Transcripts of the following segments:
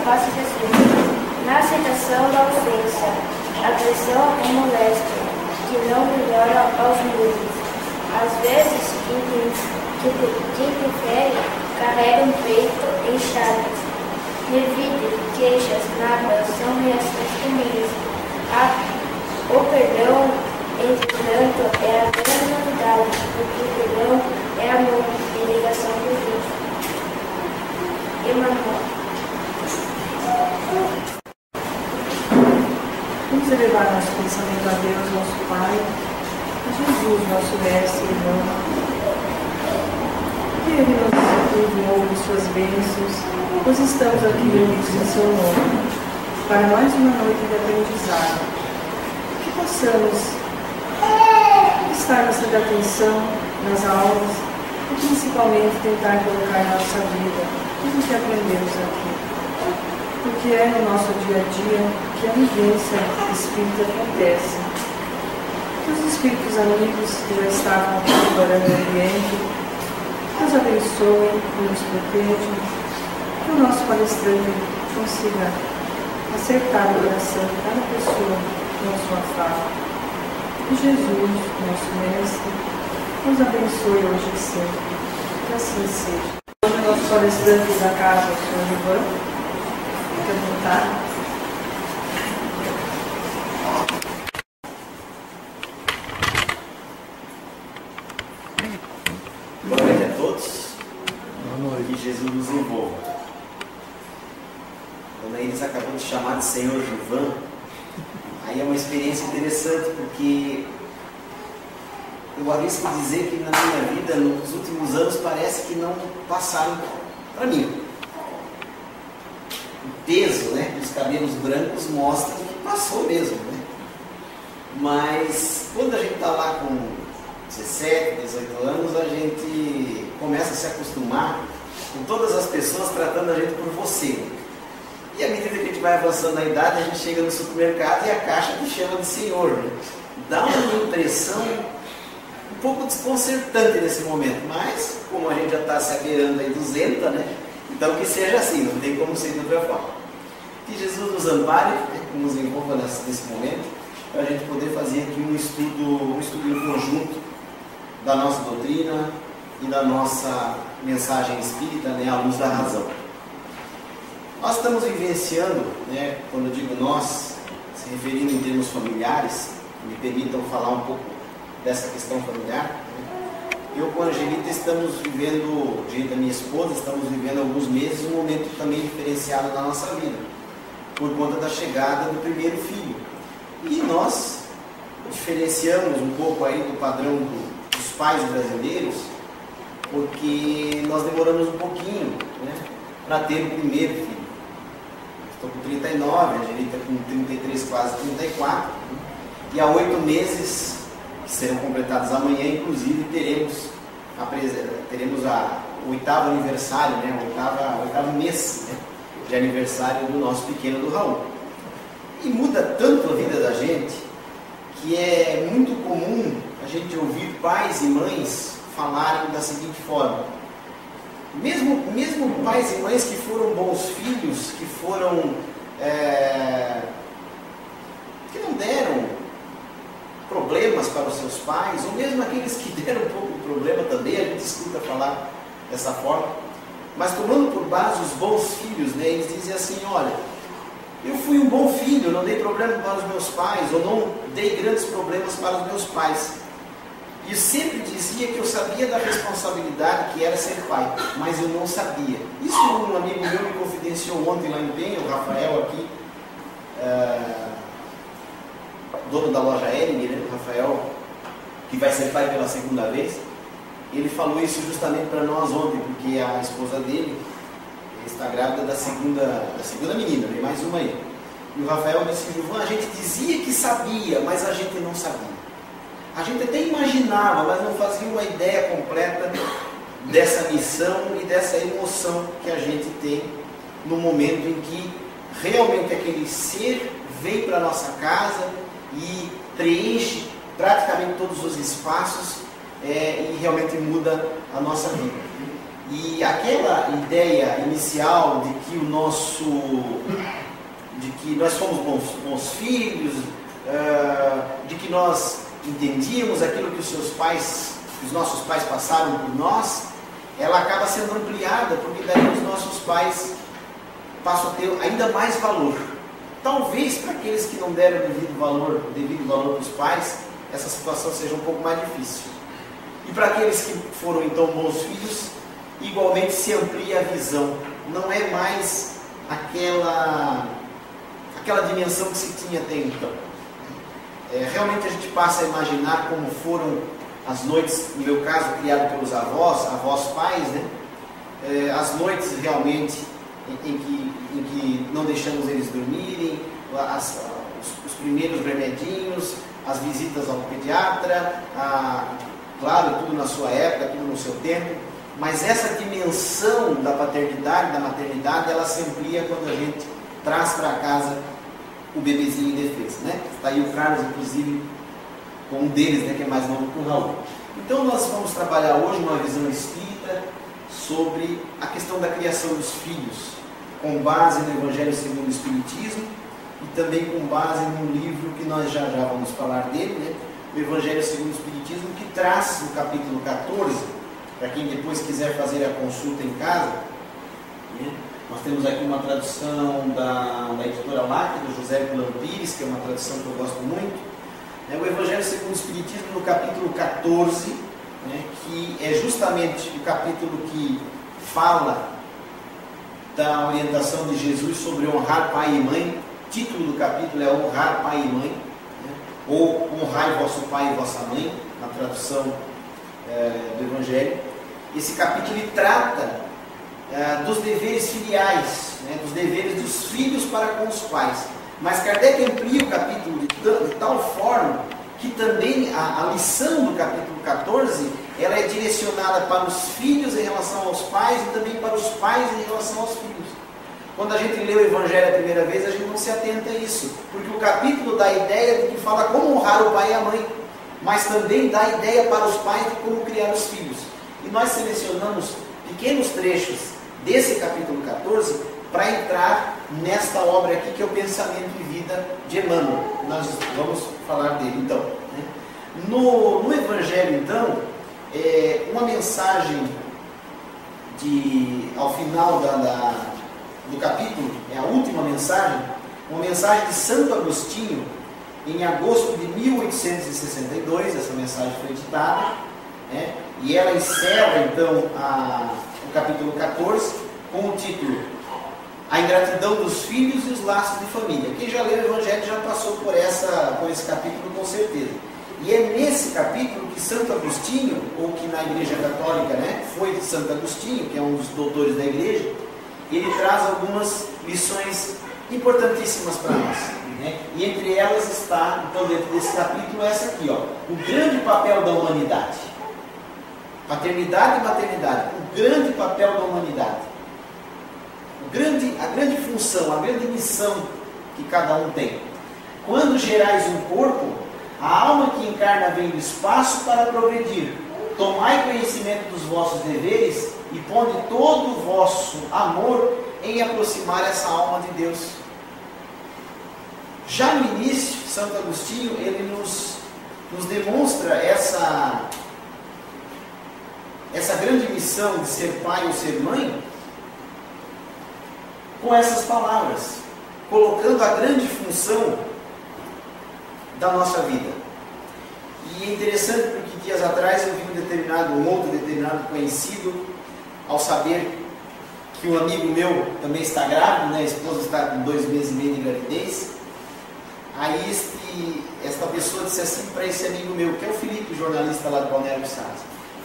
face Jesus. Na aceitação da ofensa, agressão ou moléstia, que não melhora aos meses. Às vezes, quem prefere carrega um peito em chagas. Revide, queixas, mágoas são reações comuns. O perdão, entretanto, é a grande novidade, porque o perdão é amor e ligação com Deus. Emmanuel. Vamos elevar nosso pensamento a Deus, nosso Pai, a Jesus, nosso Mestre e irmão. Que Ele nos envolva em suas bênçãos, pois estamos aqui unidos em seu nome, para mais uma noite de aprendizado. Que possamos prestar bastante atenção nas aulas e principalmente tentar colocar em nossa vida tudo o que aprendemos aqui. Porque é no nosso dia a dia que a vivência espírita acontece. Que os espíritos amigos que já estavam aqui explorando o ambiente nos abençoem e nos protejam. Que o nosso palestrante consiga acertar o coração de cada pessoa com a sua fala. Que Jesus, nosso Mestre, nos abençoe hoje e sempre. Que assim seja. Hoje o nosso palestrante da casa, o Sr. Ivan, fique à vontade. Boa noite a todos. Boa noite. Que Jesus nos envolva. Quando a Iris acabou de chamar de Senhor Gilvan, aí é uma experiência interessante, porque eu arrisco dizer que na minha vida, nos últimos anos, parece que não passaram para mim. O peso, né, dos cabelos brancos mostra que passou mesmo, né? Mas quando a gente está lá com 17, 18 anos, a gente começa a se acostumar com todas as pessoas tratando a gente por você. E à medida que a gente vai avançando na idade, a gente chega no supermercado e a caixa te chama de senhor, né? Dá uma impressão um pouco desconcertante nesse momento, mas como a gente já está se abeirando aí 200, né? Então que seja assim, não tem como ser de outra forma. Que Jesus nos ampare, né? Nos envolva nesse momento, para a gente poder fazer aqui um estudo em conjunto da nossa doutrina e da nossa mensagem espírita, né? À luz da razão. Nós estamos vivenciando, né, quando eu digo nós, se referindo em termos familiares, me permitam falar um pouco dessa questão familiar. Né? Eu com a Angelita estamos vivendo, junto da minha esposa, estamos vivendo alguns meses um momento também diferenciado da nossa vida, por conta da chegada do primeiro filho. E nós diferenciamos um pouco aí do padrão dos pais brasileiros, porque nós demoramos um pouquinho, né, para ter o primeiro filho. Estou com 39, a Angelita com 33, quase 34. E há 8 meses, que serão completados amanhã, inclusive, teremos o 8º aniversário, né, o 8º mês, né, de aniversário do nosso pequeno, do Raul. E muda tanto a vida da gente, que é muito comum a gente ouvir pais e mães falarem da seguinte forma: mesmo pais e mães que foram bons filhos, que foram que não deram problemas para os seus pais, ou mesmo aqueles que deram um pouco de problema também, a gente escuta falar dessa forma, mas tomando por base os bons filhos, né, eles dizem assim: olha, eu fui um bom filho, eu não dei problema para os meus pais, ou não dei grandes problemas para os meus pais. E sempre dizia que eu sabia da responsabilidade que era ser pai, mas eu não sabia. Isso um amigo meu me confidenciou ontem lá em Penha, o Rafael aqui, dono da loja Hering, né, o Rafael, que vai ser pai pela 2ª vez. Ele falou isso justamente para nós ontem, porque a esposa dele está grávida da segunda menina, tem mais uma aí. E o Rafael disse: Gilvan, a gente dizia que sabia, mas a gente não sabia. A gente até imaginava, mas não fazia uma ideia completa dessa missão e dessa emoção que a gente tem no momento em que realmente aquele ser vem para a nossa casa e preenche praticamente todos os espaços e realmente muda a nossa vida. E aquela ideia inicial de que nós somos bons filhos, de que nós entendíamos aquilo que os nossos pais passaram por nós, ela acaba sendo ampliada, porque daí os nossos pais passam a ter ainda mais valor. Talvez para aqueles que não deram devido valor para os pais, essa situação seja um pouco mais difícil. E para aqueles que foram então bons filhos, igualmente se amplia a visão. Não é mais aquela dimensão que se tinha até então. Realmente a gente passa a imaginar como foram as noites, no meu caso, criado pelos avós pais, né? As noites realmente em que não deixamos eles dormirem, os primeiros remedinhos, as visitas ao pediatra, claro, tudo na sua época, tudo no seu tempo, mas essa dimensão da paternidade, da maternidade, ela se amplia quando a gente traz para casa o bebezinho indefeso, né? Está aí o Carlos, inclusive, com um deles, né, que é mais novo que o Raul. Então nós vamos trabalhar hoje uma visão espírita sobre a questão da criação dos filhos, com base no Evangelho segundo o Espiritismo e também com base num livro que nós já vamos falar dele, né? O Evangelho segundo o Espiritismo, que traz no capítulo 14, para quem depois quiser fazer a consulta em casa, né? Nós temos aqui uma tradução da editora Lacta, do José Pulan Pires, que é uma tradução que eu gosto muito. O Evangelho segundo o Espiritismo, no capítulo 14, né, que é justamente o capítulo que fala da orientação de Jesus sobre honrar pai e mãe. O título do capítulo é Honrar pai e mãe, né, ou Honrai vosso pai e vossa mãe, na tradução do Evangelho. Esse capítulo ele trata dos deveres filiais, né, dos deveres dos filhos para com os pais. Mas Kardec amplia o capítulo de tal forma que também a lição do capítulo 14 ela é direcionada para os filhos em relação aos pais e também para os pais em relação aos filhos. Quando a gente lê o Evangelho a primeira vez, a gente não se atenta a isso, porque o capítulo dá a ideia de que fala como honrar o pai e a mãe, mas também dá a ideia para os pais de como criar os filhos. E nós selecionamos pequenos trechos desse capítulo 14 para entrar nesta obra aqui, que é o Pensamento e Vida de Emmanuel. Nós vamos falar dele então, né? No Evangelho então, uma mensagem ao final do capítulo, é a última mensagem, uma mensagem de Santo Agostinho, em agosto de 1862, essa mensagem foi ditada, né? E ela encerra então o capítulo 14 com o título A Ingratidão dos Filhos e os Laços de Família. Quem já leu o Evangelho já passou por esse capítulo com certeza. E é nesse capítulo que Santo Agostinho, ou que na Igreja Católica, né, foi de Santo Agostinho, que é um dos doutores da Igreja, ele traz algumas lições importantíssimas para nós, né? E entre elas está, então, dentro desse capítulo, essa aqui, ó, o grande papel da humanidade. Paternidade e maternidade, o grande papel da humanidade. A grande função, a grande missão que cada um tem. Quando gerais um corpo, a alma que encarna vem do espaço para progredir. Tomai conhecimento dos vossos deveres e ponde todo o vosso amor em aproximar essa alma de Deus. Já no início, Santo Agostinho, ele nos demonstra essa grande missão de ser pai ou ser mãe, com essas palavras, colocando a grande função da nossa vida. E é interessante porque dias atrás eu vi um outro determinado conhecido, ao saber que um amigo meu também está grávido, né? A esposa está com 2 meses e meio de gravidez. Aí esta pessoa disse assim para esse amigo meu, que é o Felipe, jornalista lá do Balneário de Sales.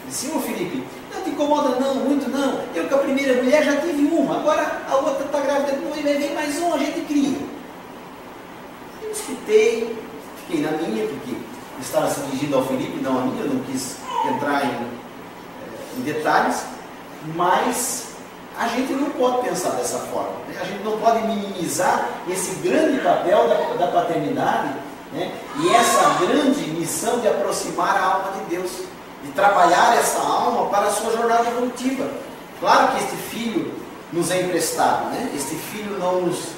Disse: ô Felipe, não te incomoda não, muito não. Eu com a primeira mulher já tive uma, agora a outra está grávida, vem mais um, a gente cria. Eu escutei, fiquei na minha, porque estava se dirigindo ao Felipe, não a mim, eu não quis entrar em detalhes, mas a gente não pode pensar dessa forma, né? A gente não pode minimizar esse grande papel da paternidade, né? E essa grande missão de aproximar a alma de Deus, de trabalhar essa alma para a sua jornada evolutiva. Claro que este filho nos é emprestado, né? Este filho não nos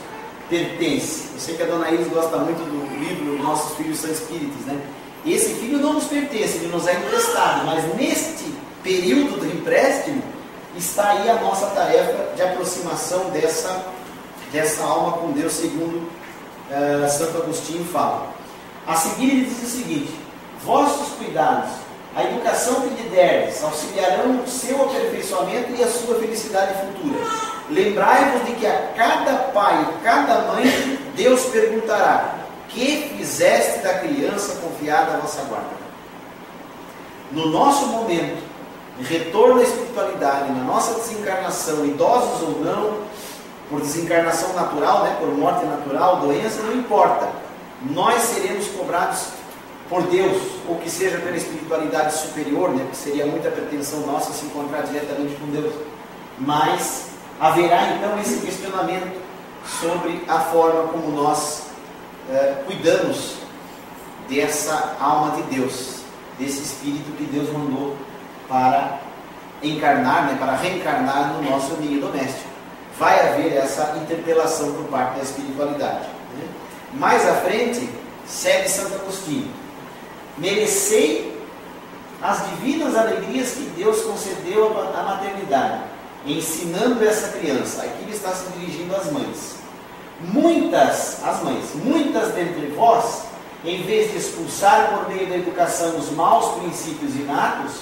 pertence. Eu sei que a dona Iris gosta muito do livro Nossos Filhos São Espíritos, né? Esse filho não nos pertence, ele nos é emprestado, mas neste período do empréstimo está aí a nossa tarefa de aproximação dessa alma com Deus, segundo Santo Agostinho fala. A seguir ele diz o seguinte: vossos cuidados, a educação que lhe derdes, auxiliarão o seu aperfeiçoamento e a sua felicidade futura. Lembrai-vos de que a cada pai e cada mãe Deus perguntará: que fizeste da criança confiada à vossa guarda? No nosso momento de retorno à espiritualidade, na nossa desencarnação, idosos ou não, por desencarnação natural, né, por morte natural, doença, não importa. Nós seremos cobrados por Deus, ou que seja pela espiritualidade superior, né, que seria muita pretensão nossa se encontrar diretamente com Deus. Mas haverá então esse questionamento sobre a forma como nós cuidamos dessa alma de Deus, desse espírito que Deus mandou para encarnar, né, para reencarnar no nosso ninho doméstico. Vai haver essa interpelação por parte da espiritualidade, né? Mais à frente, segue Santo Agostinho: merecei as divinas alegrias que Deus concedeu à maternidade, ensinando essa criança. Aqui ele está se dirigindo às mães. Muitas dentre vós, em vez de expulsar por meio da educação os maus princípios inatos,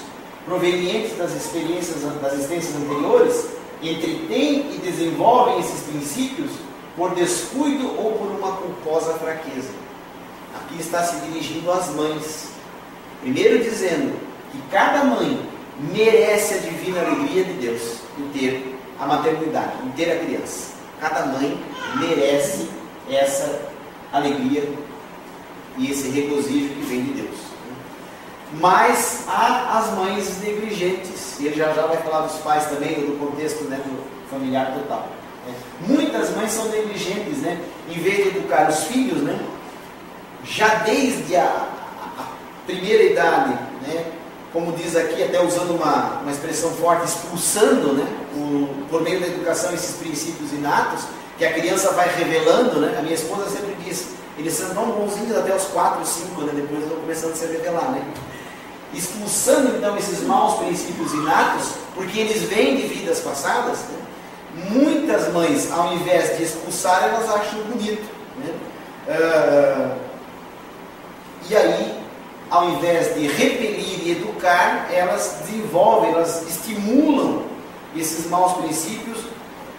provenientes das experiências das existências anteriores, entretêm e desenvolvem esses princípios por descuido ou por uma culposa fraqueza. Aqui está se dirigindo às mães. Primeiro dizendo que cada mãe merece a divina alegria de Deus em ter a maternidade, em ter a criança. Cada mãe merece essa alegria e esse regozijo que vem de Deus. Mas há as mães negligentes, e ele já vai falar dos pais também, do contexto, né, do familiar total. Muitas mães são negligentes, né? Em vez de educar os filhos, né, já desde a primeira idade, né, como diz aqui, até usando uma expressão forte, expulsando, né, por meio da educação esses princípios inatos, que a criança vai revelando, né? A minha esposa sempre diz, eles são tão bonzinhos até os 4, 5, né, depois vão começando a se revelar, né? Expulsando então esses maus princípios inatos, porque eles vêm de vidas passadas, né? Muitas mães, ao invés de expulsar, elas acham bonito, né? E aí, ao invés de repelir e educar, elas desenvolvem, elas estimulam esses maus princípios,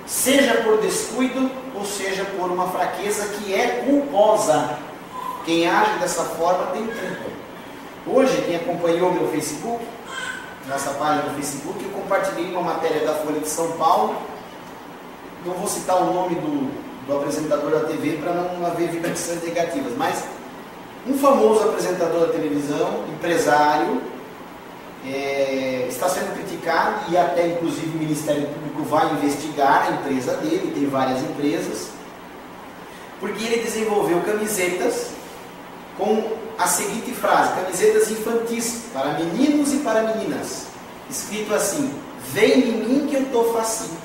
seja por descuido ou seja por uma fraqueza que é culposa. Quem age dessa forma tem culpa. Hoje, quem acompanhou meu Facebook, nossa página no Facebook, eu compartilhei uma matéria da Folha de São Paulo. Não vou citar o nome do apresentador da TV para não haver vibrações negativas, mas um famoso apresentador da televisão, empresário, está sendo criticado e até inclusive o Ministério Público vai investigar a empresa dele, tem várias empresas, porque ele desenvolveu camisetas com a seguinte frase: camisetas infantis para meninos e para meninas, escrito assim: vem em mim que eu estou facinho,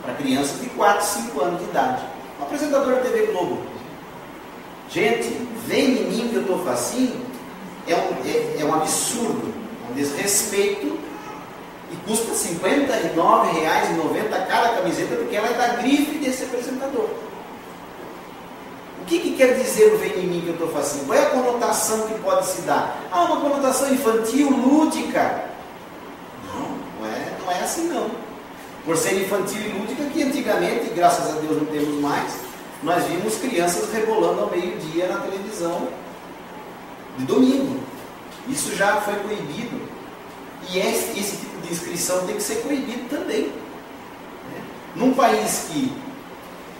para crianças de 4, 5 anos de idade. Um apresentador da TV Globo. Gente, vem em mim que eu estou facinho é um absurdo, um desrespeito, e custa R$ 59,90 cada camiseta, porque ela é da grife desse apresentador. O que quer dizer o vem em mim que eu estou facinho? Qual é a conotação que pode se dar? Uma conotação infantil, lúdica. Não é assim não. Por ser infantil e lúdica, que antigamente, graças a Deus não temos mais, nós vimos crianças rebolando ao meio-dia na televisão de domingo. Isso já foi proibido. E esse tipo de inscrição tem que ser proibido também. Num país que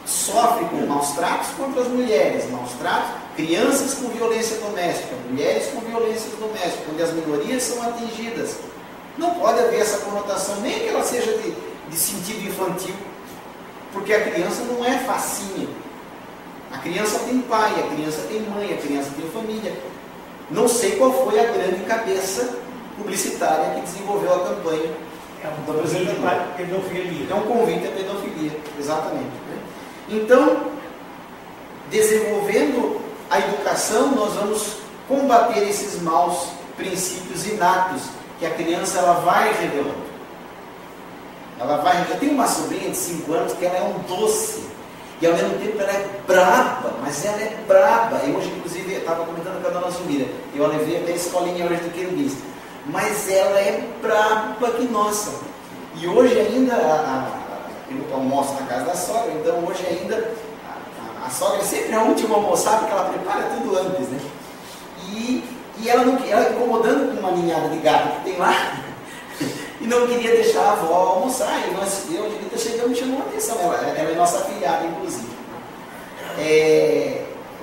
sofre com maus tratos contra as mulheres, maus tratos, crianças com violência doméstica, mulheres com violência doméstica, onde as minorias são atingidas, não pode haver essa conotação, nem que ela seja de sentido infantil, porque a criança não é facinha. A criança tem pai, a criança tem mãe, a criança tem família. Não sei qual foi a grande cabeça publicitária que desenvolveu a campanha do apresentador. Pedofilia. É um convite à pedofilia, exatamente. Né? Então, desenvolvendo a educação, nós vamos combater esses maus princípios inatos que a criança ela vai revelando. Eu tenho uma sobrinha de 5 anos que ela é um doce. E ao mesmo tempo ela é braba, mas ela é braba. E hoje, inclusive, eu estava comentando com a dona Zumira, eu a levei até a escolinha hoje do Querubins. Mas ela é braba que nossa. E hoje ainda, eu almoço na casa da sogra, então hoje ainda a sogra é sempre a última a almoçar, porque ela prepara tudo antes, né? E ela incomodando com uma ninhada de gato que tem lá, e não queria deixar a avó almoçar. E eu, Angelita, chegamos e chamou a atenção. Ela é nossa afilhada, inclusive.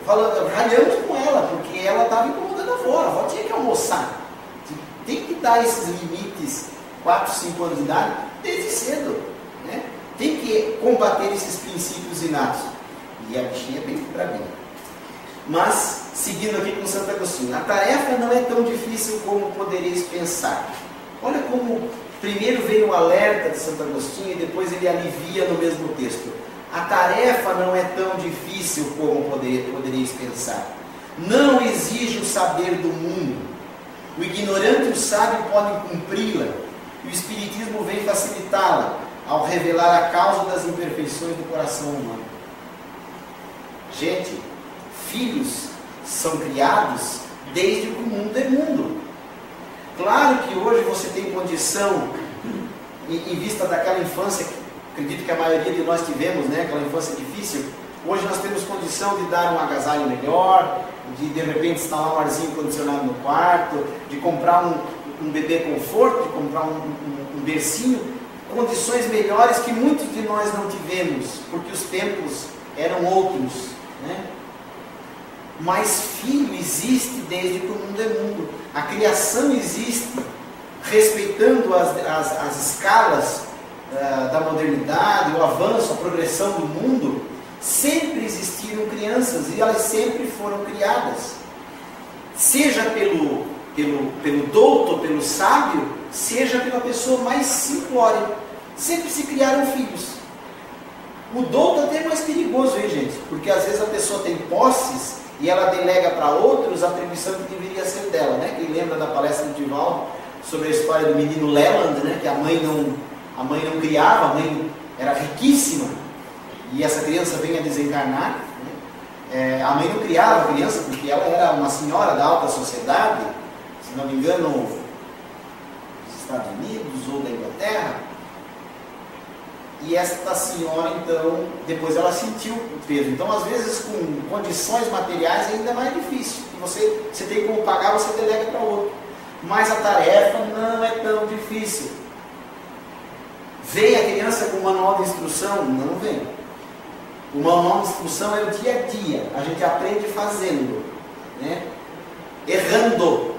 Ralhamos com ela, porque ela estava incomodando a avó tinha que almoçar. Tem que dar esses limites, 4, 5 anos de idade, desde cedo. Né? Tem que combater esses princípios inatos. E a bichinha é bem brabinha. Mas, seguindo aqui com Santo Agostinho, a tarefa não é tão difícil como podereis pensar. Olha como primeiro vem o alerta de Santo Agostinho e depois ele alivia no mesmo texto. A tarefa não é tão difícil como podereis pensar. Não exige o saber do mundo. O ignorante e o sábio podem cumpri-la. E o Espiritismo vem facilitá-la ao revelar a causa das imperfeições do coração humano. Gente, filhos são criados desde que o mundo é mundo. Claro que hoje você tem condição, em vista daquela infância, que acredito que a maioria de nós tivemos, né, aquela infância difícil, hoje nós temos condição de dar um agasalho melhor, de repente instalar um arzinho condicionado no quarto, de comprar um bebê conforto, de comprar um bercinho, condições melhores que muitos de nós não tivemos, porque os tempos eram outros, né? Mas filho existe desde que o mundo é mundo. A criação existe respeitando as escalas da modernidade, o avanço, a progressão do mundo. Sempre existiram crianças e elas sempre foram criadas. Seja pelo douto, pelo sábio, seja pela pessoa mais simplória. Sempre se criaram filhos. O douto até é mais perigoso, hein, gente? Porque às vezes a pessoa tem posses e ela delega para outros a atribuição que deveria ser dela, né? Quem lembra da palestra do Divaldo sobre a história do menino Leland, né? Que a mãe não criava, a mãe era riquíssima e essa criança vem a desencarnar, né? A mãe não criava a criança porque ela era uma senhora da alta sociedade, se não me engano, dos Estados Unidos ou da Inglaterra. E esta senhora, então, depois ela sentiu o peso. Então, às vezes, com condições materiais, é ainda mais difícil. E você tem como pagar, você delega para outro. Mas a tarefa não é tão difícil. Vem a criança com o manual de instrução? Não vem. O manual de instrução é o dia a dia. A gente aprende fazendo, né? Errando.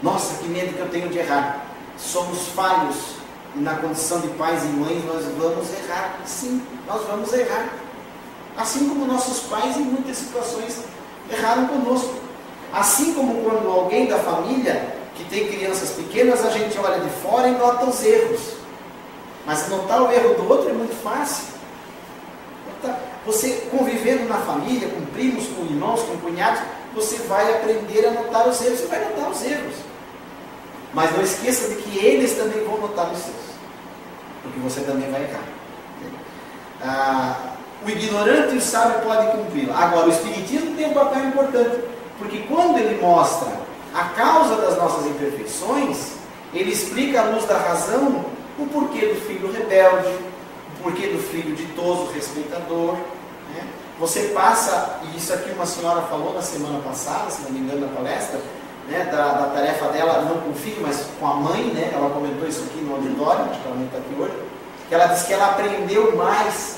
Nossa, que medo que eu tenho de errar. Somos falhos. E na condição de pais e mães nós vamos errar. Sim, nós vamos errar. Assim como nossos pais em muitas situações erraram conosco. Assim como quando alguém da família que tem crianças pequenas, a gente olha de fora e nota os erros. Mas notar o erro do outro é muito fácil. Você convivendo na família, com primos, com irmãos, com cunhados, você vai aprender a notar os erros. Você vai notar os erros. Mas não esqueça de que eles também vão notar os seus, porque você também vai errar. O ignorante e o sábio podem cumpri-la. Agora, o Espiritismo tem um papel importante, porque quando ele mostra a causa das nossas imperfeições, ele explica à luz da razão o porquê do filho rebelde, o porquê do filho ditoso, respeitador. Né? Você passa, e isso aqui uma senhora falou na semana passada, se não me engano, na palestra, né, da tarefa dela, não com o filho, mas com a mãe, né? Ela comentou isso aqui no auditório, acho que ela não está aqui hoje, que ela disse que ela aprendeu mais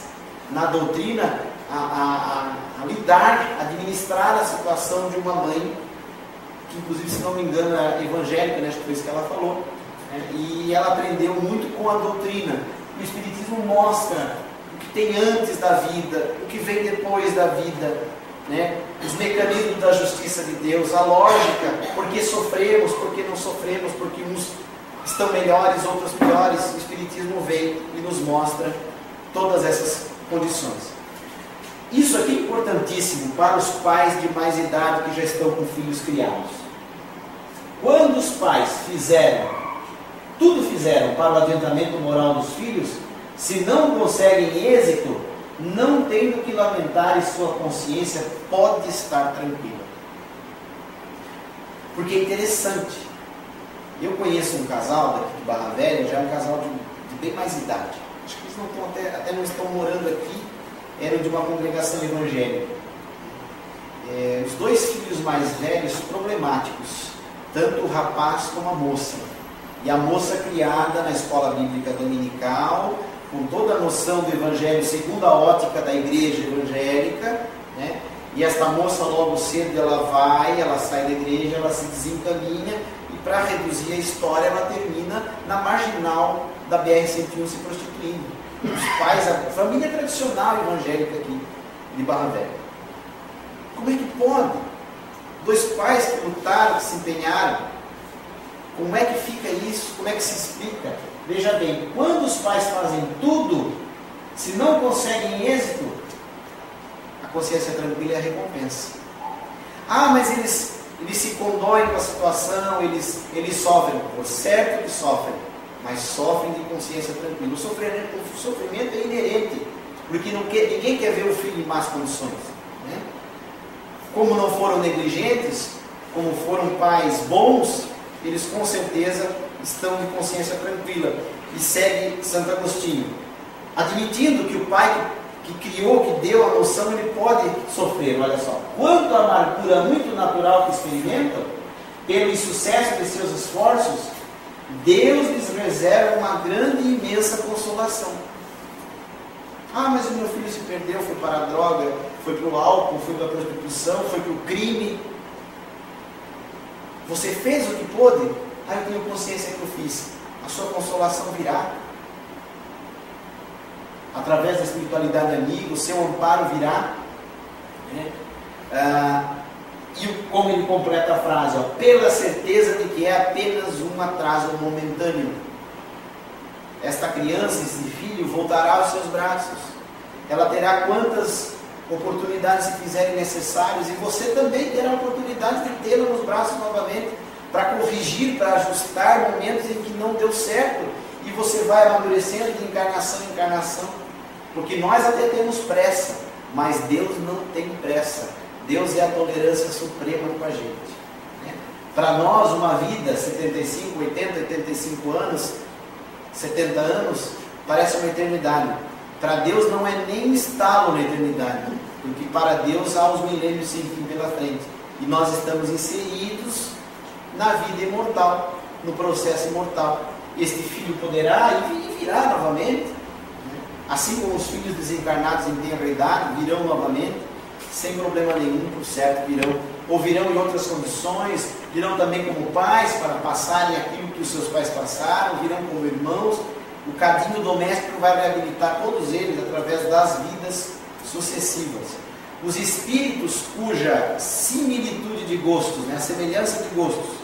na doutrina a lidar, a administrar a situação de uma mãe, que inclusive, se não me engano, é evangélica, né? Acho que foi isso que ela falou, né? E ela aprendeu muito com a doutrina. O Espiritismo mostra o que tem antes da vida, o que vem depois da vida, né? Os mecanismos da justiça de Deus, a lógica, por que sofremos, por que não sofremos, porque uns estão melhores, outras piores. O Espiritismo vem e nos mostra todas essas condições. Isso aqui é importantíssimo para os pais de mais idade que já estão com filhos criados. Quando os pais tudo fizeram para o adiantamento moral dos filhos, se não conseguem êxito, não tem do que lamentar e sua consciência pode estar tranquila. Porque é interessante. Eu conheço um casal daqui de Barra Velha, já é um casal de bem mais idade. Acho que eles não estão até não estão morando aqui, eram de uma congregação evangélica. Os dois filhos mais velhos, problemáticos, tanto o rapaz como a moça. E a moça criada na escola bíblica dominical, com toda a noção do evangelho segundo a ótica da igreja evangélica, né? E esta moça logo cedo ela sai da igreja, ela se desencaminha e para reduzir a história ela termina na marginal da BR-101 se prostituindo. Os pais, a família tradicional evangélica aqui de Barra Velha. Como é que pode? Dois pais que lutaram, que se empenharam. Como é que fica isso? Como é que se explica? Veja bem, quando os pais fazem tudo, se não conseguem êxito, a consciência tranquila é a recompensa. Mas eles se condoem com a situação, eles sofrem, por certo que sofrem, mas sofrem de consciência tranquila. O sofrimento é inerente, porque ninguém quer ver o filho em más condições, né? Como não foram negligentes, como foram pais bons, eles com certeza estão de consciência tranquila. E segue Santo Agostinho, admitindo que o pai que criou, que deu a noção, ele pode sofrer. Olha só, quanto à amargura muito natural que experimentam, pelo insucesso de seus esforços, Deus lhes reserva uma grande e imensa consolação. Mas o meu filho se perdeu, foi para a droga, foi para o álcool, foi para a prostituição, foi para o crime. Você fez o que pôde? Eu tenho consciência que eu fiz. A sua consolação virá. Através da espiritualidade amiga, o seu amparo virá. E como ele completa a frase, pela certeza de que é apenas um atraso momentâneo. Esta criança, esse filho, voltará aos seus braços. Ela terá quantas oportunidades se fizerem necessárias, e você também terá a oportunidade de tê-la nos braços novamente, para corrigir, para ajustar momentos em que não deu certo, e você vai amadurecendo de encarnação em encarnação, porque nós até temos pressa, mas Deus não tem pressa. Deus é a tolerância suprema com a gente, né? Para nós, uma vida, 75, 80, 85 anos, 70 anos, parece uma eternidade. Para Deus não é nem um estalo na eternidade, porque para Deus há os milênios sem fim pela frente. E nós estamos inseridos na vida imortal, no processo imortal. Este filho poderá e virá novamente, né? Assim como os filhos desencarnados em tenra idade virão novamente, sem problema nenhum, por certo virão. Ou virão em outras condições, virão também como pais, para passarem aquilo que os seus pais passaram, virão como irmãos. O cadinho doméstico vai reabilitar todos eles através das vidas sucessivas. Os espíritos cuja similitude de gostos, a semelhança de gostos,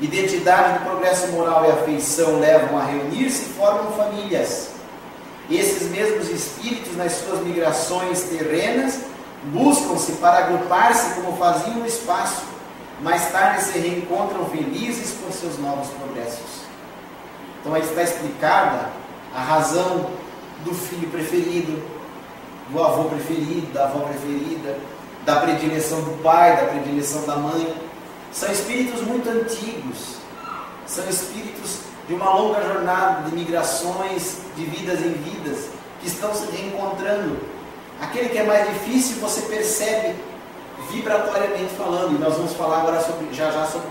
identidade do progresso moral e afeição levam a reunir-se e formam famílias. Esses mesmos espíritos, nas suas migrações terrenas, buscam-se para agrupar-se como faziam no espaço. Mais tarde se reencontram felizes por seus novos progressos. Então aí está explicada a razão do filho preferido, do avô preferido, da avó preferida, da predileção do pai, da predileção da mãe. São espíritos muito antigos, são espíritos de uma longa jornada de migrações, de vidas em vidas, que estão se reencontrando. Aquele que é mais difícil você percebe vibratoriamente falando, e nós vamos falar agora já sobre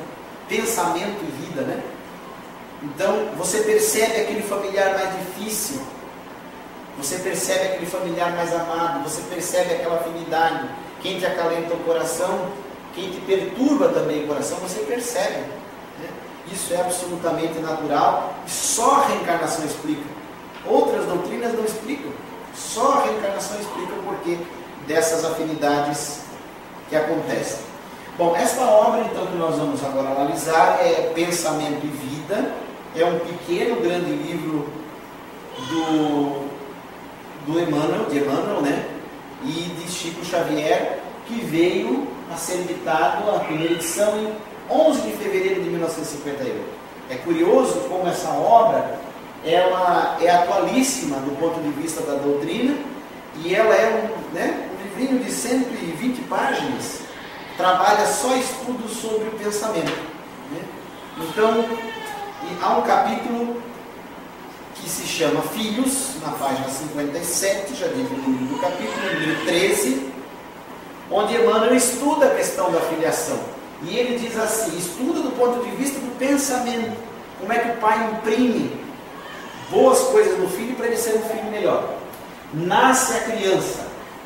pensamento e vida, né? Então você percebe aquele familiar mais difícil, você percebe aquele familiar mais amado, você percebe aquela afinidade, quem te acalenta o coração, quem te perturba também o coração, você percebe, né? Isso é absolutamente natural e só a reencarnação explica. Outras doutrinas não explicam, só a reencarnação explica o porquê dessas afinidades que acontecem. Bom, esta obra então que nós vamos agora analisar é Pensamento e Vida, é um pequeno, grande livro de Emmanuel, né? E de Chico Xavier, que veio a ser editado, a primeira edição, em 11 de fevereiro de 1958. É curioso como essa obra ela é atualíssima do ponto de vista da doutrina, e ela é um livrinho de 120 páginas, trabalha só estudos sobre o pensamento, né? Então, há um capítulo que se chama Filhos, na página 57, já digo o número do capítulo, número 13, onde Emmanuel estuda a questão da filiação. E ele diz assim, estuda do ponto de vista do pensamento, como é que o pai imprime boas coisas no filho para ele ser um filho melhor. Nasce a criança,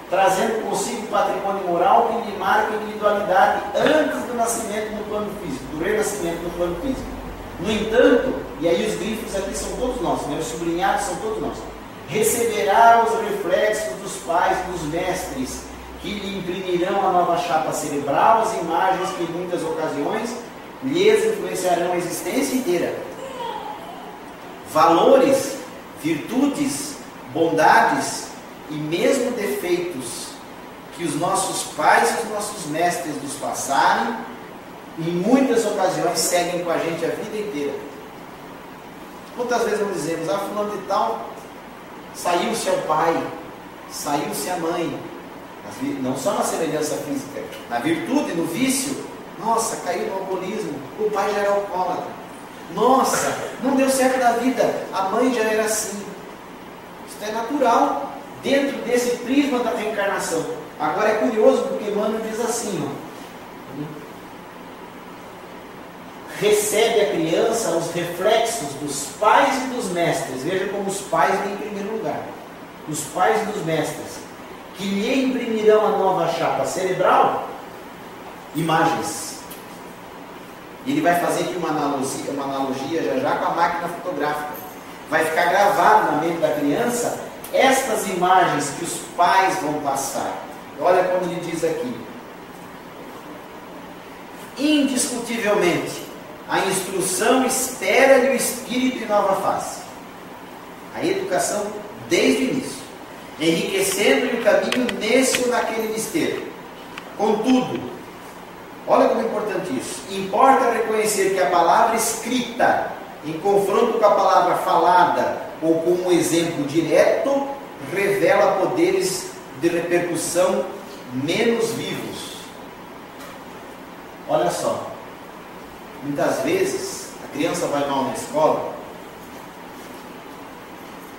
trazendo consigo o patrimônio moral que lhe marca a individualidade antes do nascimento no plano físico, do renascimento no plano físico. No entanto, e aí os grifos aqui são todos nossos, né? Os sublinhados são todos nossos. Receberá os reflexos dos pais e dos mestres, que lhe imprimirão a nova chapa cerebral, as imagens que em muitas ocasiões lhes influenciarão a existência inteira. Valores, virtudes, bondades e mesmo defeitos que os nossos pais e os nossos mestres nos passaram, em muitas ocasiões seguem com a gente a vida inteira. Quantas vezes não dizemos, fulano de tal, saiu-se ao pai, saiu-se à mãe, não só na semelhança física, na virtude, no vício, nossa, caiu no alcoolismo, o pai já era alcoólatra, nossa, não deu certo na vida, a mãe já era assim. Isso é natural, dentro desse prisma da reencarnação. Agora é curioso porque Emmanuel diz assim, recebe a criança os reflexos dos pais e dos mestres. Veja como os pais vêm em primeiro lugar. Os pais e dos mestres, que lhe imprimirão a nova chapa cerebral, imagens. Ele vai fazer aqui uma analogia já com a máquina fotográfica. Vai ficar gravado na mente da criança estas imagens que os pais vão passar. Olha como ele diz aqui. Indiscutivelmente, a instrução espera-lhe o espírito em nova face. A educação desde o início, enriquecendo-lhe o caminho nesse ou naquele mistério. Contudo, olha como é importante isso. Importa reconhecer que a palavra escrita, em confronto com a palavra falada, ou com um exemplo direto, revela poderes de repercussão menos vivos. Olha só. Muitas vezes, a criança vai mal na escola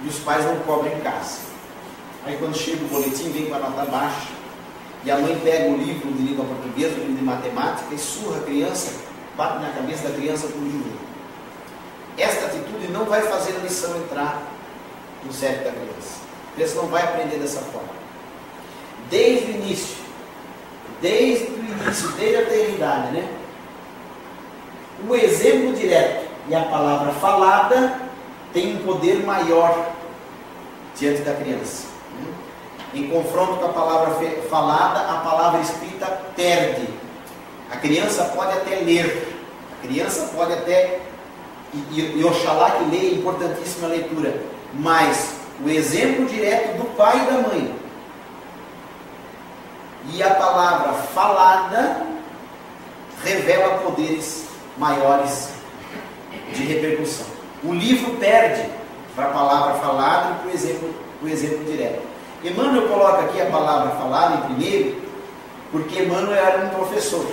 e os pais não cobram em casa. Aí quando chega o boletim, vem com a nota baixa, e a mãe pega o livro de língua portuguesa, o livro de matemática, e surra a criança, bate na cabeça da criança com o livro. Esta atitude não vai fazer a lição entrar no cérebro da criança. A criança não vai aprender dessa forma. Desde o início, desde a eternidade, né? O exemplo direto e a palavra falada tem um poder maior diante da criança. Em confronto com a palavra falada, a palavra escrita perde. A criança pode até ler, a criança pode até, e oxalá que leia, importantíssima leitura, mas o exemplo direto do pai e da mãe e a palavra falada revela poderes maiores de repercussão. O livro perde para a palavra falada e para o exemplo direto. Emmanuel coloca aqui a palavra falada em primeiro, porque Emmanuel era um professor,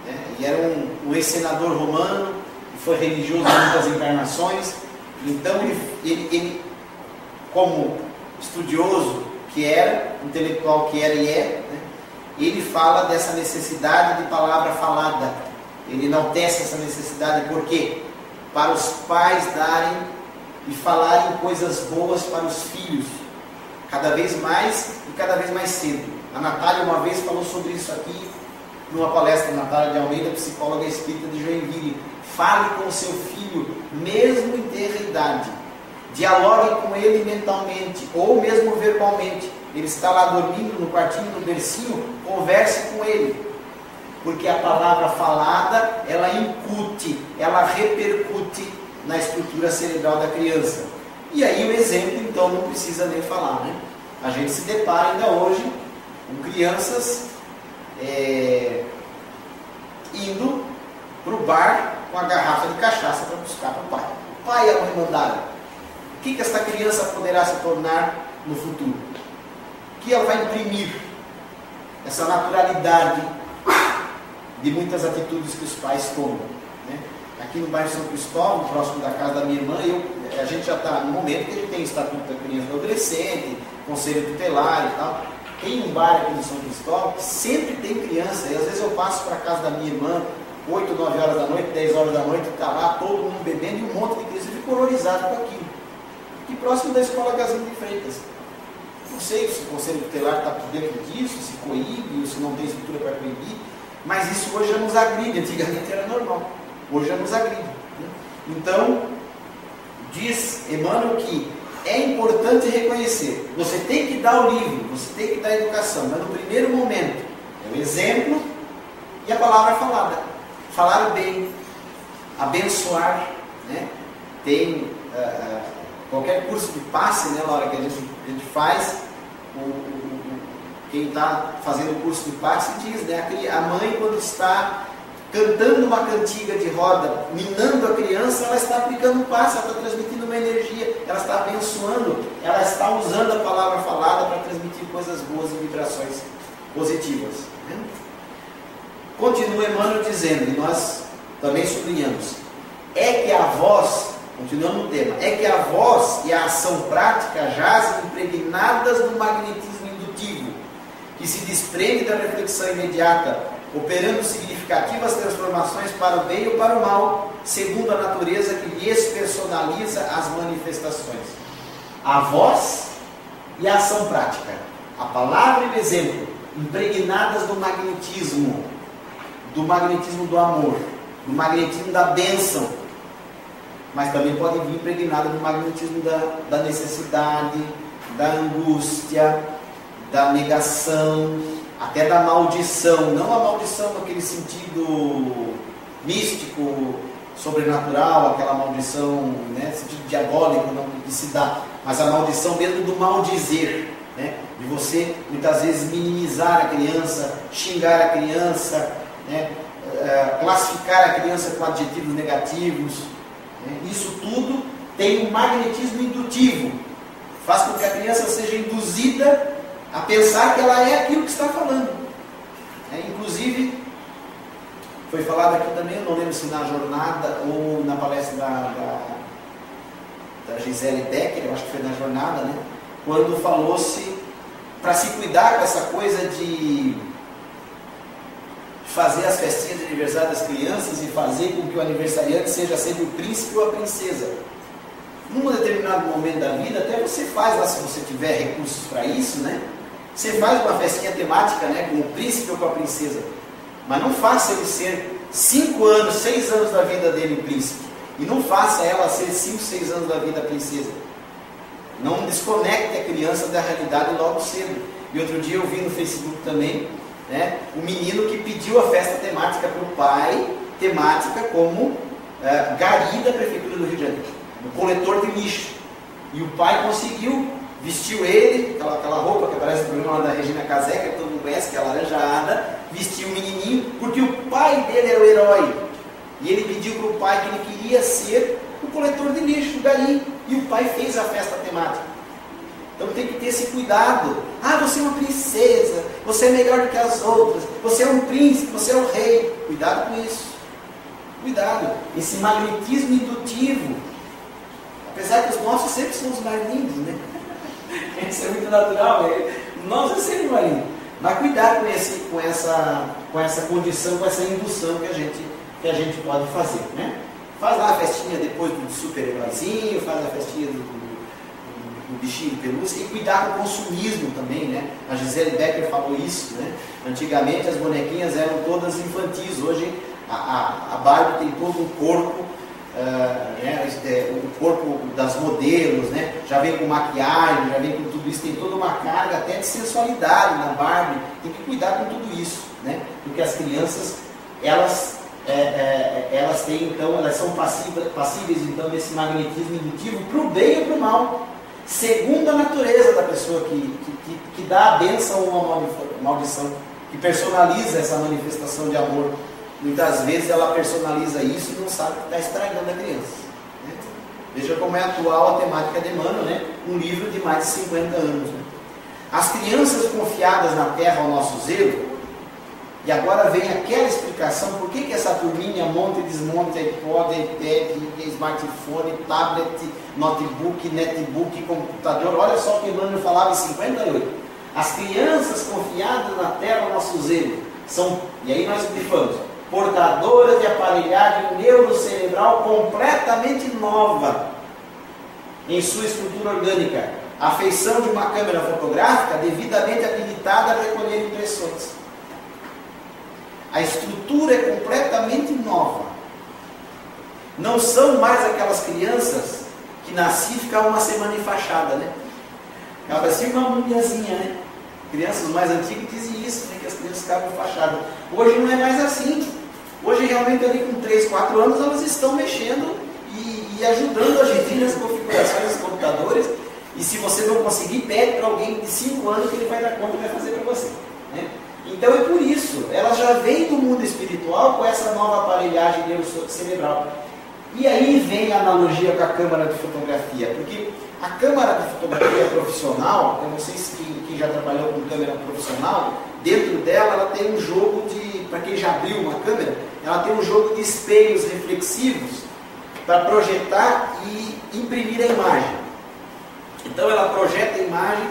né? E era um ex-senador romano, foi religioso em muitas encarnações. Então ele, como estudioso que era, intelectual que era e é, né? Ele fala dessa necessidade de palavra falada. Ele enaltece essa necessidade, porque para os pais darem e falarem coisas boas para os filhos, cada vez mais e cada vez mais cedo. A Natália uma vez falou sobre isso aqui, numa palestra, Natália de Almeida, psicóloga espírita de Joinville. Fale com o seu filho, mesmo em tenra idade. Dialogue com ele mentalmente, ou mesmo verbalmente. Ele está lá dormindo no quartinho, no bercinho, converse com ele. Porque a palavra falada, ela incute, ela repercute na estrutura cerebral da criança. E aí o exemplo, então, não precisa nem falar, né? A gente se depara ainda hoje com crianças indo para o bar com a garrafa de cachaça para buscar para o pai. O pai e a mãe mandaram. O que esta criança poderá se tornar no futuro? O que ela vai imprimir? Essa naturalidade de muitas atitudes que os pais tomam, né? Aqui no bairro São Cristóvão, próximo da casa da minha irmã, a gente já está no momento que a gente tem Estatuto da Criança e do Adolescente, Conselho Tutelar e tal. Tem um bar aqui no São Cristóvão que sempre tem criança, e às vezes eu passo para a casa da minha irmã 8, 9 horas da noite, 10 horas da noite, está lá todo mundo bebendo e um monte de criança. Eu fico horrorizado com aquilo. E próximo da escola Gazinho de Freitas. Não sei se o Conselho Tutelar está por dentro disso, se coíbe ou se não tem estrutura para coibir, mas isso hoje já nos agride. Antigamente era normal, hoje já nos agride, né? Então, diz Emmanuel que é importante reconhecer, você tem que dar o livro, você tem que dar a educação, mas no primeiro momento é o exemplo e a palavra falada. Falar bem, abençoar, né? Tem qualquer curso de passe, né, na hora que a gente faz, quem está fazendo o curso de passe diz, né, a mãe quando está cantando uma cantiga de roda, minando a criança, ela está aplicando um passe, ela está transmitindo uma energia, ela está abençoando, ela está usando a palavra falada para transmitir coisas boas e vibrações positivas, né? Continua Emmanuel dizendo, e nós também sublinhamos, é que a voz, continuando no tema, é que a voz e a ação prática jazem impregnadas do magnetismo indutivo, que se desprende da reflexão imediata, operando significativas transformações para o bem ou para o mal, segundo a natureza que lhes personaliza as manifestações. A voz e a ação prática, a palavra e o exemplo, impregnadas do magnetismo do amor, do magnetismo da bênção, mas também pode vir impregnada do magnetismo da necessidade, da angústia, da negação, até da maldição, não a maldição naquele sentido místico, sobrenatural, aquela maldição, né, sentido diabólico não, que se dá, mas a maldição mesmo do maldizer, né, de você muitas vezes minimizar a criança, xingar a criança, né, classificar a criança com adjetivos negativos, né, isso tudo tem um magnetismo indutivo, faz com que a criança seja induzida a pensar que ela é aquilo que está falando. Inclusive, foi falado aqui também, eu não lembro se na jornada ou na palestra da Gisele Becker, eu acho que foi na jornada, né? Quando falou-se para se cuidar com essa coisa de fazer as festinhas de aniversário das crianças e fazer com que o aniversariante seja sempre o príncipe ou a princesa. Num determinado momento da vida, até você faz lá, se você tiver recursos para isso, né? Você faz uma festinha temática, né, com o príncipe ou com a princesa, mas não faça ele ser 5 anos, 6 anos da vida dele o príncipe, e não faça ela ser 5, 6 anos da vida a princesa. Não desconecte a criança da realidade logo cedo. E outro dia eu vi no Facebook também, né, o menino que pediu a festa temática para o pai, temática como Gari da Prefeitura do Rio de Janeiro, no coletor de lixo, e o pai conseguiu. Vestiu ele, aquela roupa que aparece no programa da Regina Casé, que todo mundo conhece, que é alaranjada, vestiu o menininho, porque o pai dele era o herói. E ele pediu para o pai que ele queria ser o coletor de lixo, o Gari, e o pai fez a festa temática. Então tem que ter esse cuidado. Ah, você é uma princesa, você é melhor do que as outras, você é um príncipe, você é um rei. Cuidado com isso. Cuidado. Esse magnetismo indutivo. Apesar que os nossos sempre são os mais lindos, né? Isso é muito natural, nós é sempre marinho. Mas cuidado com essa condição, com essa indução que a gente pode fazer, né? Faz lá a festinha depois do super-heróizinho, faz a festinha do bichinho de pelúcia, e cuidar com o consumismo também, né? A Gisele Becker falou isso, né? Antigamente as bonequinhas eram todas infantis, hoje a Barbie tem todo um corpo, o corpo das modelos, né? Já vem com maquiagem, já vem com tudo isso, tem toda uma carga até de sensualidade na Barbie, tem que cuidar com tudo isso, né? Porque as crianças, elas elas têm, então, elas são passíveis então desse magnetismo indutivo para o bem e para o mal, segundo a natureza da pessoa que dá a bênção ou a maldição, que personaliza essa manifestação de amor. Muitas vezes ela personaliza isso e não sabe que está estragando a criança, né? Veja como é atual a temática de Emmanuel, né? Um livro de mais de 50 anos, né? As crianças confiadas na terra ao nosso zelo. E agora vem aquela explicação por que essa turminha monta e desmonta iPod, iPad, smartphone, tablet, notebook, netbook, computador. Olha só o que Emmanuel falava em 58. As crianças confiadas na terra ao nosso zelo são, e aí nós explicamos, portadoras de aparelhagem neurocerebral completamente nova em sua estrutura orgânica, a feição de uma câmera fotográfica devidamente habilitada a recolher impressões. A estrutura é completamente nova. Não são mais aquelas crianças que nasciam e ficavam uma semana enfaixada, né? Ela parecia uma mumiazinha, né? Crianças mais antigas diziam isso, né? Que as crianças ficavam enfaixadas. Hoje não é mais assim. Hoje realmente ali com 3, 4 anos elas estão mexendo e ajudando a gente nas configurações dos computadores. E se você não conseguir, pede para alguém de 5 anos que ele vai dar conta e vai fazer para você, né? Então é por isso, elas já vêm do mundo espiritual com essa nova aparelhagem neurocerebral. E aí vem a analogia com a câmara de fotografia, porque a câmara de fotografia profissional, eu não sei se quem já trabalhou com câmera profissional, dentro dela ela tem um jogo de, para quem já abriu uma câmera, ela tem um jogo de espelhos reflexivos para projetar e imprimir a imagem. Então ela projeta a imagem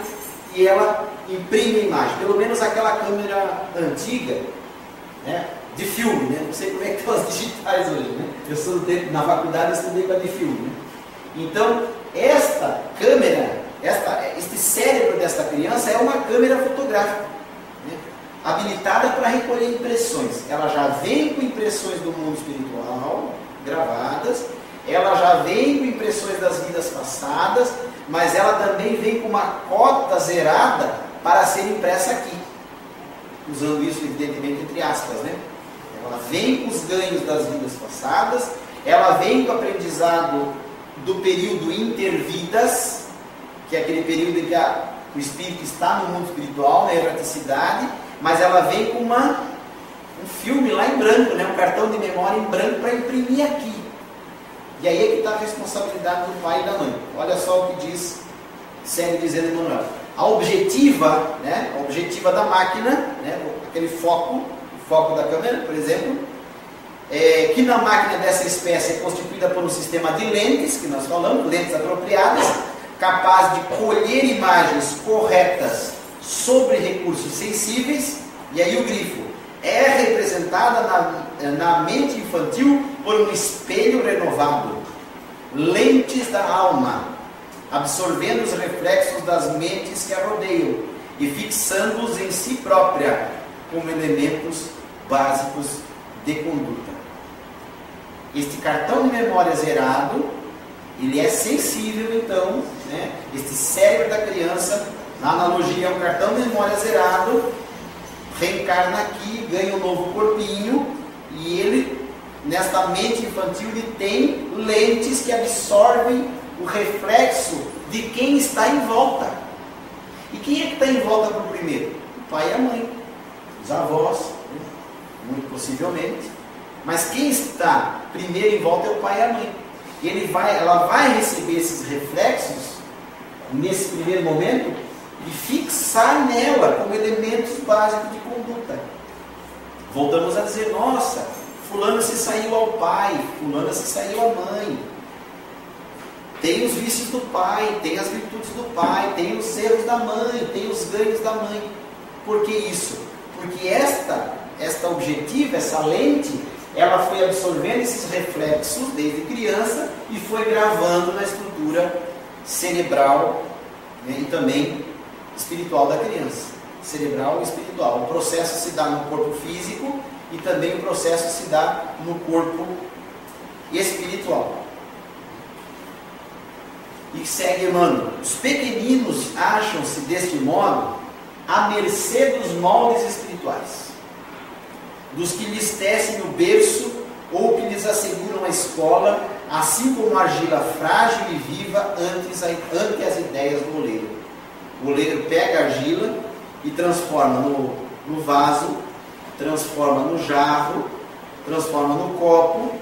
e ela imprime a imagem, pelo menos aquela câmera antiga, né, de filme, né? Não sei como é que estão as digitais hoje, né? Eu sou do tempo, na faculdade eu estudei com a de filme, né? Então, esta câmera, este cérebro desta criança é uma câmera fotográfica, né, habilitada para recolher impressões. Ela já vem com impressões do mundo espiritual, gravadas, ela já vem com impressões das vidas passadas, mas ela também vem com uma cota zerada para ser impressa aqui, usando isso evidentemente entre aspas, né? Ela vem com os ganhos das vidas passadas, ela vem com o aprendizado do período intervidas, que é aquele período em que o espírito está no mundo espiritual, na erraticidade, mas ela vem com um filme lá em branco, né? Um cartão de memória em branco para imprimir aqui. E aí é que está a responsabilidade do pai e da mãe. Olha só o que diz, segue dizendo Emmanuel. A objetiva, né, a objetiva da máquina, né, aquele foco, o foco da câmera, por exemplo, que na máquina dessa espécie é constituída por um sistema de lentes, que nós falamos, lentes apropriadas, capaz de colher imagens corretas sobre recursos sensíveis, e aí o grifo, é representada na mente infantil por um espelho renovado, lentes da alma, absorvendo os reflexos das mentes que a rodeiam e fixando-os em si própria como elementos básicos de conduta. Este cartão de memória zerado, ele é sensível então, né? Este cérebro da criança, na analogia é um cartão de memória zerado, reencarna aqui, ganha um novo corpinho e ele, nesta mente infantil, ele tem lentes que absorvem o reflexo de quem está em volta. E quem é que está em volta por primeiro? O pai e a mãe, os avós, né? Muito possivelmente. Mas quem está primeiro em volta é o pai e a mãe. E ela vai receber esses reflexos nesse primeiro momento e fixar nela como elementos básicos de conduta. Voltamos a dizer, nossa, fulano se saiu ao pai, fulana se saiu à mãe. Tem os vícios do pai, tem as virtudes do pai, tem os erros da mãe, tem os ganhos da mãe. Por que isso? Porque esta objetiva, essa lente, ela foi absorvendo esses reflexos desde criança e foi gravando na estrutura cerebral, né, e também espiritual da criança. Cerebral e espiritual. O processo se dá no corpo físico e também o processo se dá no corpo espiritual. E segue Emmanuel. Os pequeninos acham-se deste modo à mercê dos moldes espirituais, dos que lhes tecem o berço eles asseguram a escola, assim como a argila frágil e viva ante as ideias do oleiro. O oleiro pega a argila e transforma no vaso, transforma no jarro, transforma no copo,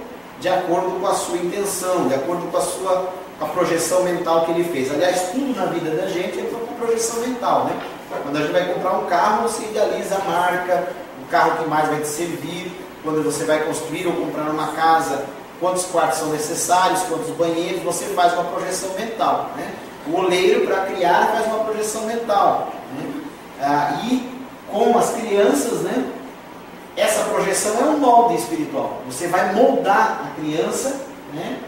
de acordo com a sua intenção, de acordo com a projeção mental que ele fez. Aliás, tudo na vida da gente entra com projeção mental, né? Quando a gente vai comprar um carro, você idealiza a marca, o carro que mais vai te servir. Quando você vai construir ou comprar uma casa, quantos quartos são necessários, quantos banheiros, você faz uma projeção mental, né? O oleiro, para criar, faz uma projeção mental, né? E com as crianças, né, essa projeção é um molde espiritual. Você vai moldar a criança, né,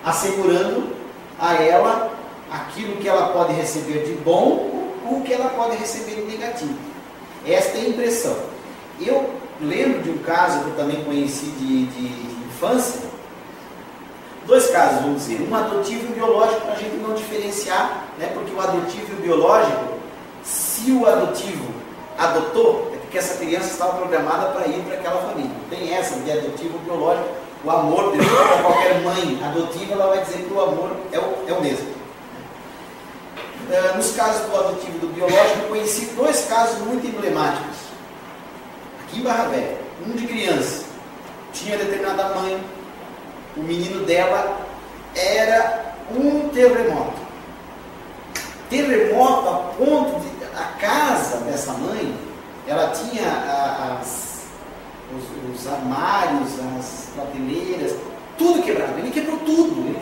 assegurando a ela aquilo que ela pode receber de bom ou o que ela pode receber de negativo. Esta é a impressão. Eu lembro de um caso que eu também conheci de infância. Dois casos, vamos dizer. Um adotivo e um biológico, para a gente não diferenciar, né? Porque o adotivo e o biológico, se o adotivo adotou, é porque essa criança estava programada para ir para aquela família. Não tem essa de adotivo ou biológico. O amor, para qualquer mãe adotiva, ela vai dizer que o amor é o mesmo. Nos casos do adotivo e do biológico, eu conheci dois casos muito emblemáticos. Aqui em Barra Velha, um de criança, tinha determinada mãe, o menino dela era um terremoto. Terremoto a ponto de a casa dessa mãe, ela tinha os armários, as prateleiras, tudo quebrado. Ele quebrou tudo, ele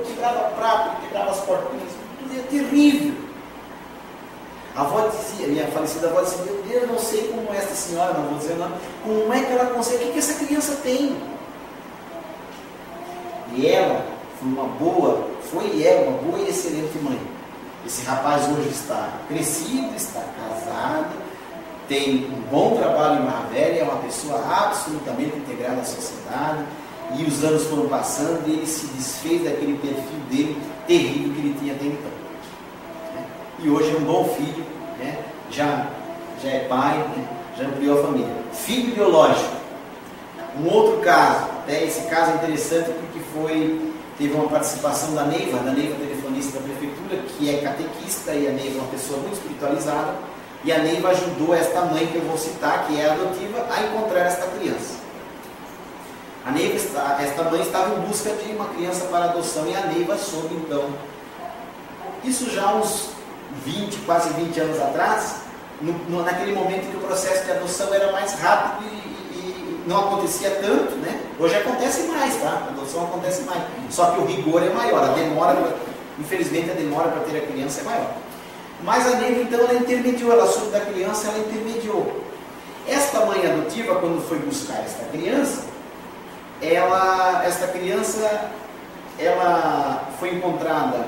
quebrava prato, ele quebrava as portinhas, tudo é terrível. A avó dizia, minha falecida avó dizia, meu Deus, não sei como esta senhora, não vou dizer o nome, como é que ela consegue, o que essa criança tem? E ela uma boa e excelente mãe. Esse rapaz hoje está crescido, está casado, tem um bom trabalho em Barra Velha, é uma pessoa absolutamente integrada à sociedade, e os anos foram passando e ele se desfez daquele perfil dele terrível que ele tinha até então. E hoje é um bom filho, né? já é pai, né? Já ampliou a família. Filho biológico. Um outro caso, até esse caso é interessante porque teve uma participação da Neiva telefonista da prefeitura, que é catequista, e a Neiva é uma pessoa muito espiritualizada, e a Neiva ajudou esta mãe que eu vou citar, que é adotiva, a encontrar esta criança. A Neiva, esta mãe estava em busca de uma criança para adoção, e a Neiva soube então, isso já há uns quase 20 anos atrás, naquele momento que o processo de adoção era mais rápido e não acontecia tanto, né? Hoje acontece mais, tá? A adoção acontece mais, só que o rigor é maior, infelizmente a demora para ter a criança é maior. Mas a Neiva então ela intermediou, ela soube da criança, ela intermediou. Esta mãe adotiva, quando foi buscar esta criança, esta criança foi encontrada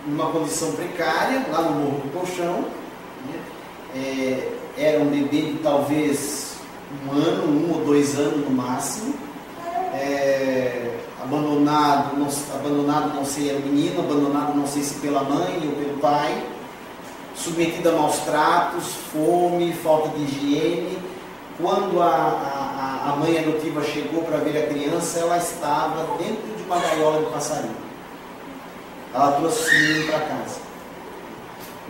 numa condição precária, lá no Morro do Colchão, né? Era um bebê de talvez 1 ou 2 anos no máximo, abandonado, não sei, era menino, abandonado não sei se pela mãe ou pelo pai, submetido a maus tratos, fome, falta de higiene. Quando a mãe adotiva chegou para ver a criança, ela estava dentro de uma gaiola de passarinho. Ela trouxe o menino para casa.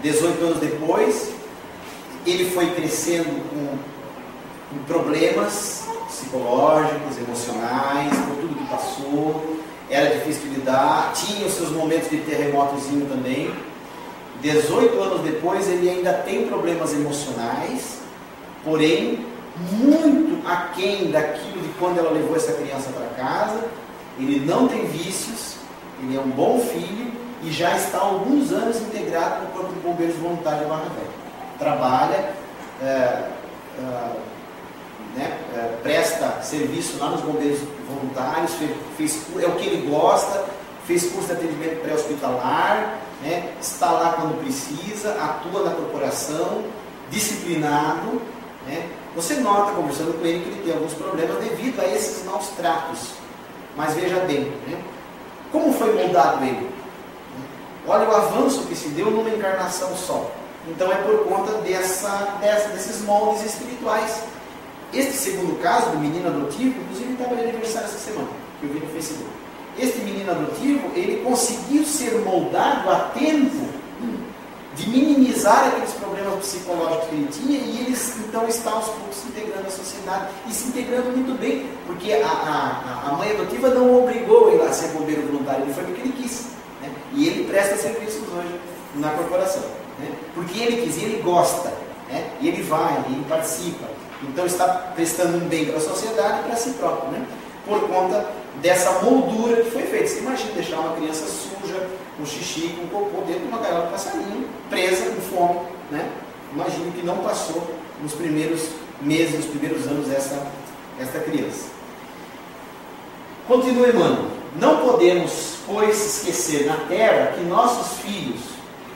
18 anos depois, ele foi crescendo com problemas psicológicos, emocionais, por tudo que passou. Era difícil de lidar, tinha os seus momentos de terremotozinho também. 18 anos depois, ele ainda tem problemas emocionais, porém, muito aquém daquilo de quando ela levou essa criança para casa. Ele não tem vícios, ele é um bom filho e já está há alguns anos integrado no Corpo de Bombeiros Voluntário de Barra Velha. Trabalha, presta serviço lá nos Bombeiros Voluntários, é o que ele gosta, fez curso de atendimento pré-hospitalar, né, está lá quando precisa, atua na corporação, disciplinado, né. Você nota, conversando com ele, que ele tem alguns problemas devido a esses maus tratos. Mas veja bem, né, como foi moldado ele? Olha o avanço que se deu numa encarnação só. Então é por conta desses moldes espirituais. Este segundo caso, do menino adotivo, inclusive estava de aniversário essa semana, que eu vi no Facebook. Este menino adotivo, ele conseguiu ser moldado a tempo de minimizar aqueles problemas psicológicos que ele tinha, e ele então está aos poucos se integrando à sociedade e se integrando muito bem, porque a mãe adotiva não o obrigou a ir lá ser bombeiro voluntário, ele foi porque ele quis, né? E ele presta serviços hoje na corporação, né? Porque ele quis, e ele gosta, né? E ele vai, ele participa, então está prestando um bem para a sociedade e para si próprio, né? Por conta dessa moldura que foi feita. Você imagina deixar uma criança suja, com xixi, com cocô dentro de uma gaiola de passarinho, presa, com fome, né? Imagino que não passou nos primeiros meses, nos primeiros anos esta criança. Continua Emmanuel. Não podemos, pois, esquecer na terra que nossos filhos,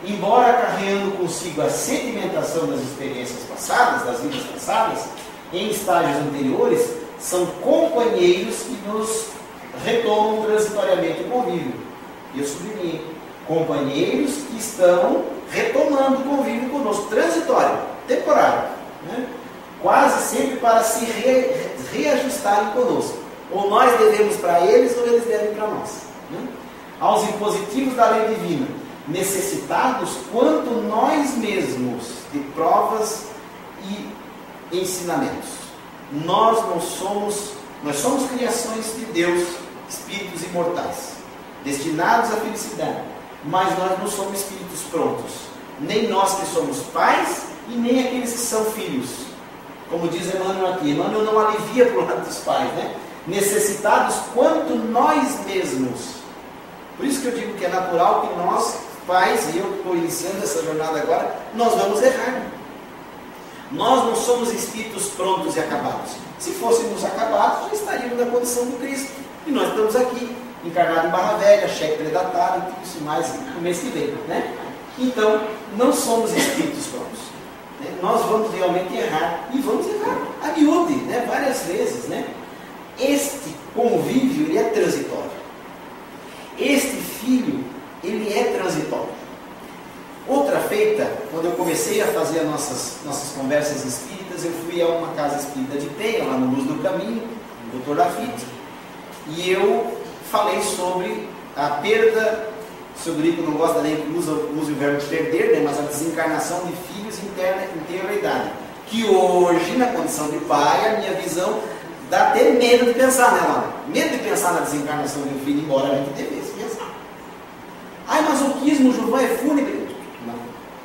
embora acarreando consigo a sedimentação das experiências passadas, das vidas passadas, em estágios anteriores, são companheiros que nos retomam transitoriamente o convívio. E eu sublinhei, companheiros que estão retomando o convívio conosco, transitório, temporário, né? Quase sempre para se reajustarem conosco. Ou nós devemos para eles, ou eles devem para nós, né? Aos impositivos da lei divina, necessitados quanto nós mesmos de provas e ensinamentos. Nós somos criações de Deus, espíritos imortais, destinados à felicidade, mas nós não somos espíritos prontos, nem nós que somos pais e nem aqueles que são filhos, como diz Emmanuel aqui. Emmanuel não alivia para o lado dos pais, né? Necessitados quanto nós mesmos. Por isso que eu digo que é natural que nós, pais, e eu estou iniciando essa jornada agora, nós vamos errar. Nós não somos espíritos prontos e acabados. Se fôssemos acabados, já estaríamos na condição do Cristo. E nós estamos aqui, encarnados em Barra Velha, cheque predatado, e tudo isso mais no mês que vem, né? Então, não somos espíritos prontos, né? Nós vamos realmente errar, e vamos errar a miúde, né? Várias vezes, né? Este convívio, ele é transitório. Este filho, ele é transitório. Outra feita, quando eu comecei a fazer as nossas conversas espíritas, eu fui a uma casa espírita de Penha, lá no Luz do Caminho, no Dr. Lafitte, e eu falei sobre a perda, o seu Grico não gosta nem que use o verbo perder, né, mas a desencarnação de filhos em tenra idade, que hoje, na condição de pai, a minha visão dá até medo de pensar nela, medo de pensar na desencarnação de um filho, embora a gente devesse pensar. Ai, masoquismo, João é fúnebre. Não.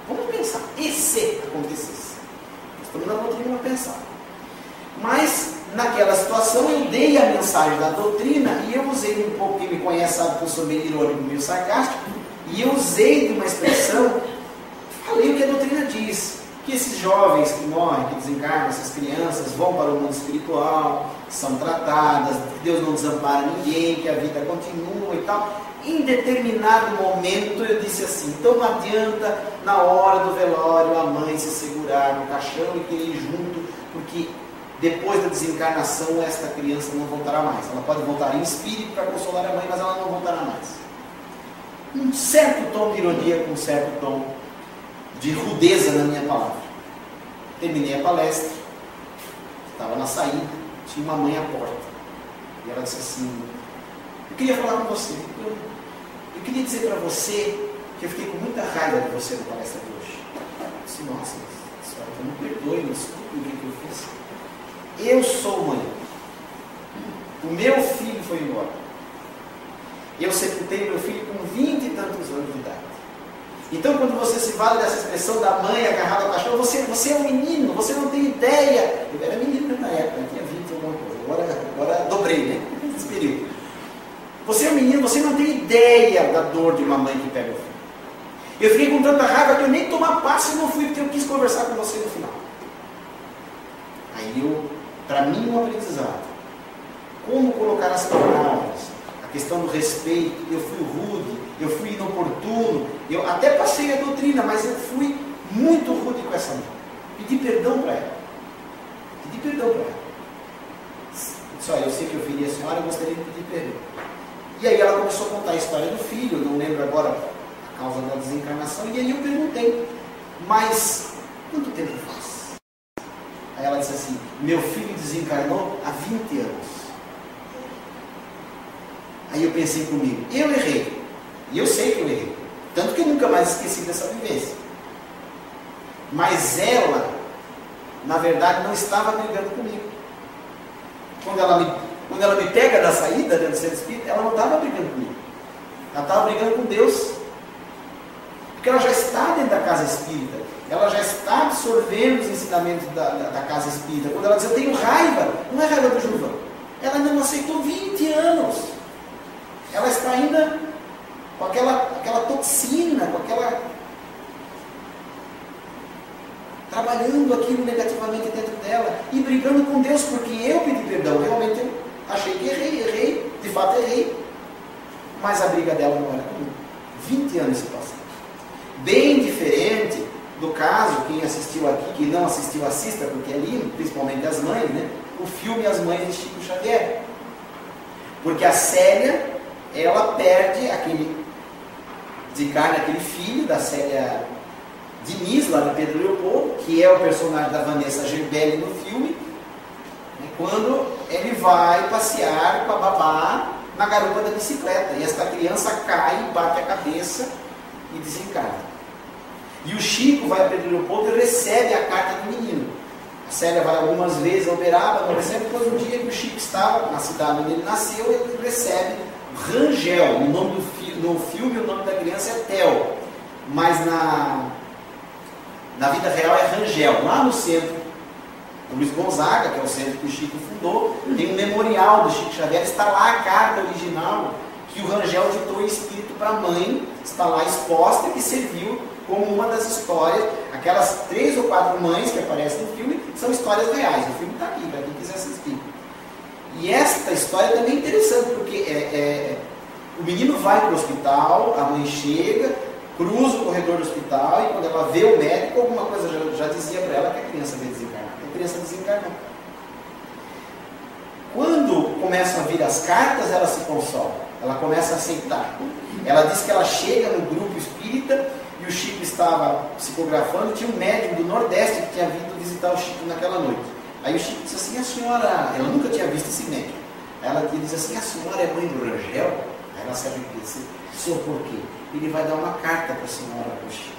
Vamos pensar, e se acontecesse? Nós estamos na doutrina para pensar. Mas, naquela situação, eu dei a mensagem da doutrina e eu usei um pouco, quem me conhece sabe que eu sou meio irônico, meio sarcástico, e eu usei de uma expressão, falei o que a doutrina diz, que esses jovens que morrem, que desencarnam, essas crianças, vão para o mundo espiritual, são tratadas, que Deus não desampara ninguém, que a vida continua e tal. Em determinado momento eu disse assim, então não adianta na hora do velório a mãe se segurar no caixão e querer ir junto, porque depois da desencarnação esta criança não voltará mais. Ela pode voltar em espírito para consolar a mãe, mas ela não voltará mais. Um certo tom de ironia, com um certo tom de rudeza na minha palavra. Terminei a palestra, estava na saída, tinha uma mãe à porta, e ela disse assim, eu queria falar com você, eu queria dizer para você que eu fiquei com muita raiva de você na palestra de hoje. Eu disse, nossa, senhora, me perdoe, me desculpe o que eu fiz. Eu sou mãe, o meu filho foi embora, eu sepultei meu filho com 20 e tantos anos de idade. Então, quando você se vale dessa expressão da mãe agarrada ao cachorro, você é um menino, você não tem ideia. Eu era menino na época, eu tinha 20 alguma coisa, agora dobrei, né? Nesse período. Você é um menino, você não tem ideia da dor de uma mãe que pega o filho. Eu fiquei com tanta raiva que eu nem tomar passe não fui, porque eu quis conversar com você no final. Aí para mim, um aprendizado. Como colocar as palavras, a questão do respeito, eu fui rude, eu fui inoportuno, eu até passei a doutrina, mas eu fui muito rude com essa mãe. Pedi perdão para ela. Disse, olha, eu sei que eu feri a senhora, eu gostaria de pedir perdão. E aí ela começou a contar a história do filho, eu não lembro agora a causa da desencarnação, e aí eu perguntei, mas quanto tempo faz? Aí ela disse assim: meu filho desencarnou há 20 anos. Aí eu pensei comigo, eu errei. E eu sei que eu errei. Tanto que eu nunca mais esqueci dessa vivência. Mas ela, na verdade, não estava brigando comigo. Quando ela me pega da saída do centro espírita, ela não estava brigando comigo. Ela estava brigando com Deus. Porque ela já está dentro da casa espírita. Ela já está absorvendo os ensinamentos da casa espírita. Quando ela diz, eu tenho raiva, não é raiva do Juvan. Ela ainda não aceitou 20 anos. Ela está ainda com aquela toxina, com aquela... trabalhando aquilo negativamente dentro dela e brigando com Deus, porque eu pedi perdão. Realmente eu achei que errei, de fato errei. Mas a briga dela não era comigo. 20 anos se passaram. Bem diferente do caso, quem assistiu aqui, quem não assistiu, assista, porque é lindo, principalmente as mães, né? O filme As Mães de Chico Xavier. Porque a Célia, ela perde desencarna aquele filho da Célia Diniz, lá de Pedro Leopoldo, que é o personagem da Vanessa Gerbelli no filme, quando ele vai passear com a babá na garupa da bicicleta. E esta criança cai, bate a cabeça e desencarna. E o Chico vai a Pedro Leopoldo e recebe a carta do menino. A Célia vai algumas vezes a Uberaba, não recebe, depois um dia que o Chico estava na cidade onde ele nasceu, ele recebe Rangel. No filme o nome da criança é Theo, mas na vida real é Rangel. Lá no centro do Luiz Gonzaga, que é o centro que o Chico fundou, tem um memorial do Chico Xavier, está lá a carta original que o Rangel ditou em espírito para a mãe, está lá exposta, que serviu como uma das histórias. Aquelas 3 ou 4 mães que aparecem no filme são histórias reais. O filme está aqui, para quem quiser assistir. E esta história também é interessante, porque o menino vai para o hospital, a mãe chega, cruza o corredor do hospital, e quando ela vê o médico, alguma coisa já dizia para ela que a criança veio desencarnar. A criança desencarnou. Quando começam a vir as cartas, ela se consola, ela começa a aceitar. Ela diz que ela chega no grupo espírita e o Chico estava psicografando, tinha um médium do Nordeste que tinha vindo visitar o Chico naquela noite. Aí o Chico disse assim: a senhora, ela nunca tinha visto esse médium. Aí ela diz assim: a senhora é mãe do Rangel? Aí ela sabe o que disse: senhor, por quê? Ele vai dar uma carta para a senhora, para o Chico.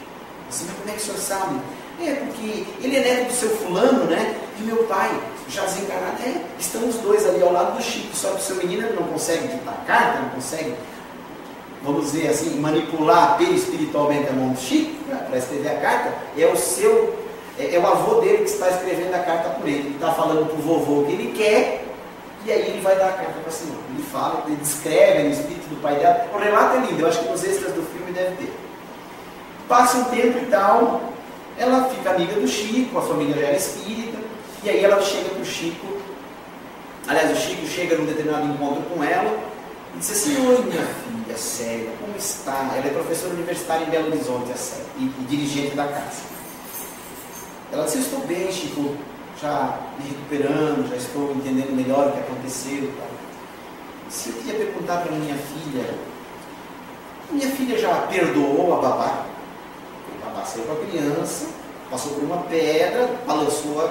Assim, mas como é que o senhor sabe? É porque ele é neto do seu fulano, né? E meu pai, já desencarnado, estão os dois ali ao lado do Chico, só que o seu menino não consegue ditar carta, não consegue, vamos dizer assim, manipular espiritualmente a mão do Chico para escrever a carta. É o avô dele que está escrevendo a carta por ele. Ele está falando para o vovô o que ele quer, e aí ele vai dar a carta para a senhora. Ele fala, ele descreve no espírito do pai dela. O relato é lindo, eu acho que nos extras do filme deve ter. Passa um tempo e tal, ela fica amiga do Chico, a família já era espírita, e aí ela chega para o Chico. Aliás, o Chico chega num determinado encontro com ela e diz assim: oi, minha filha Célia, como está? Ela é professora universitária em Belo Horizonte, a Célia, e dirigente da casa. Ela disse: eu estou bem, Chico, já me recuperando, já estou entendendo melhor o que aconteceu. Se eu queria perguntar para minha filha já perdoou a babá? A babá saiu com a criança, passou por uma pedra, balançou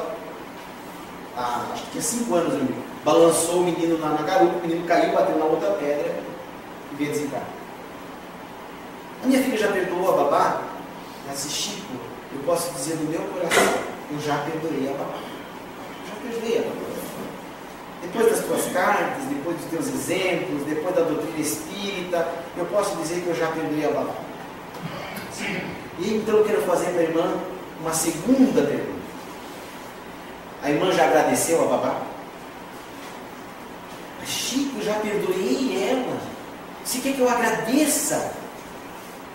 acho que tinha 5 anos, balançou o menino na garupa, o menino caiu, bateu na outra pedra e veio desencarnar. A minha filha já perdoou a babá? Ela disse: Chico, eu posso dizer do meu coração, eu já perdoei a babá. Já perdoei a babá. Depois das tuas cartas, depois dos teus exemplos, depois da doutrina espírita, eu posso dizer que eu já perdoei a babá. E então eu quero fazer para a irmã uma segunda pergunta. A irmã já agradeceu a babá? Chico, já perdoei ela. Você quer que eu agradeça?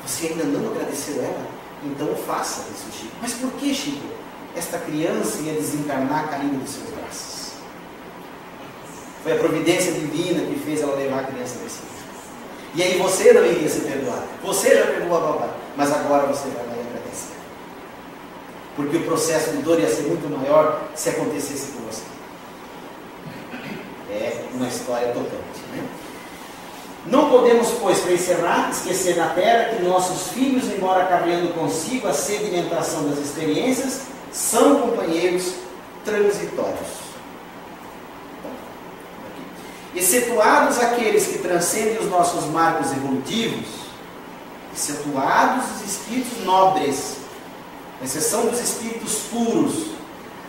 Você ainda não agradeceu ela? Então faça isso, Chico. Mas por que, Chico? Esta criança ia desencarnar caindo dos seus braços. Foi a providência divina que fez ela levar a criança desse jeito. E aí você não iria se perdoar. Você já perdoou a babá, mas agora você vai lá e agradecer. Porque o processo de dor ia ser muito maior se acontecesse com você. É uma história tocante, né? Não podemos, pois, para encerrar, esquecer na terra que nossos filhos, embora carregando consigo a sedimentação das experiências, são companheiros transitórios. Excetuados aqueles que transcendem os nossos marcos evolutivos, excetuados os espíritos nobres, com exceção dos espíritos puros,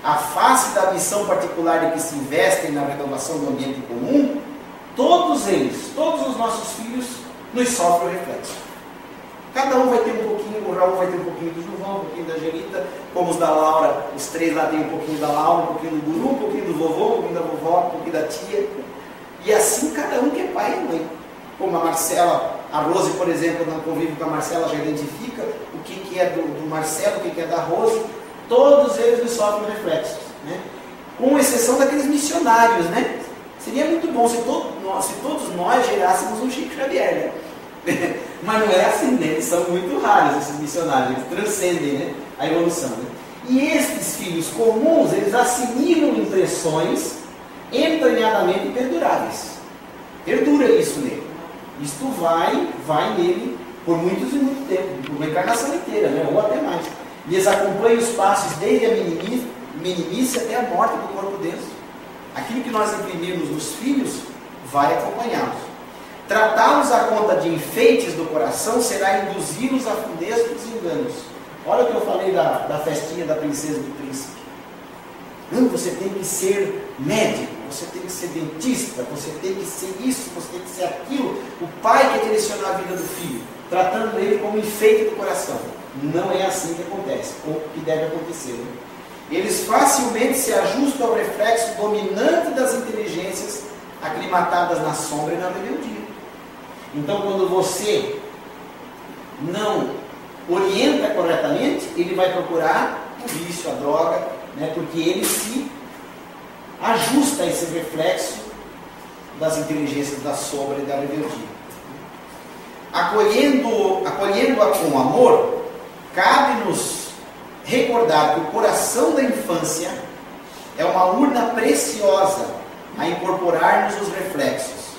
a face da missão particular de que se investem na renovação do ambiente comum, todos eles, todos os nossos filhos, nos sofrem o reflexo. Cada um vai ter um pouquinho, o Raul vai ter um pouquinho do João, um pouquinho da Angelita, como os da Laura, os três lá têm um pouquinho da Laura, um pouquinho do Guru, um pouquinho do vovô, um pouquinho da vovó, um pouquinho da tia. E assim cada um que é pai e mãe. Como a Marcela, a Rose, por exemplo, no convívio com a Marcela, já identifica o que é do Marcelo, o que é da Rose. Todos eles sofrem reflexos, né? Com exceção daqueles missionários, né? Seria muito bom se todos nós gerássemos um Chico Xavier, né? Mas não é assim, né? Eles são muito raros, esses missionários, eles transcendem, né, a evolução, né? E estes filhos comuns, eles assimilam impressões entranhadamente perduráveis. Perdura isso nele. Isto vai nele por muitos e muito tempo, por uma encarnação inteira, né? Ou até mais. E eles acompanham os passos desde a meninice até a morte do corpo deles. Aquilo que nós imprimirmos nos filhos vai acompanhá-los. Tratá-los à conta de enfeites do coração será induzi-los a funestos enganos. Olha o que eu falei da festinha da princesa e do príncipe. Não, você tem que ser médico, você tem que ser dentista, você tem que ser isso, você tem que ser aquilo. O pai quer direcionar a vida do filho, tratando ele como enfeite do coração. Não é assim que acontece, ou que deve acontecer, né? Eles facilmente se ajustam ao reflexo dominante das inteligências aclimatadas na sombra e na rebeldia. Então, quando você não orienta corretamente, ele vai procurar o vício, a droga, né? Porque ele se ajusta a esse reflexo das inteligências da sombra e da rebeldia. Acolhendo-a com amor, cabe-nos recordar que o coração da infância é uma urna preciosa a incorporar-nos os reflexos.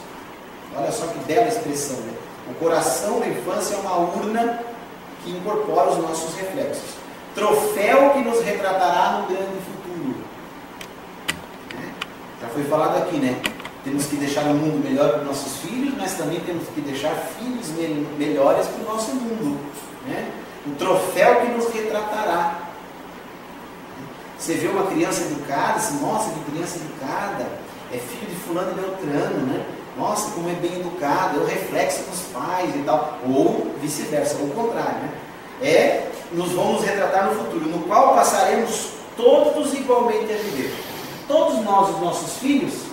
Olha só que bela expressão, né? O coração da infância é uma urna que incorpora os nossos reflexos. Troféu que nos retratará no grande futuro. Já foi falado aqui, né? Temos que deixar um mundo melhor para os nossos filhos, mas também temos que deixar filhos melhores para o nosso mundo, né? Um troféu que nos retratará. Você vê uma criança educada, assim, nossa, que criança educada, é filho de fulano e beltrano, né? Nossa, como é bem educado, é o reflexo dos pais e tal. Ou vice-versa, ou o contrário, né? Nos vamos retratar no futuro, no qual passaremos todos igualmente a viver. Todos nós, os nossos filhos,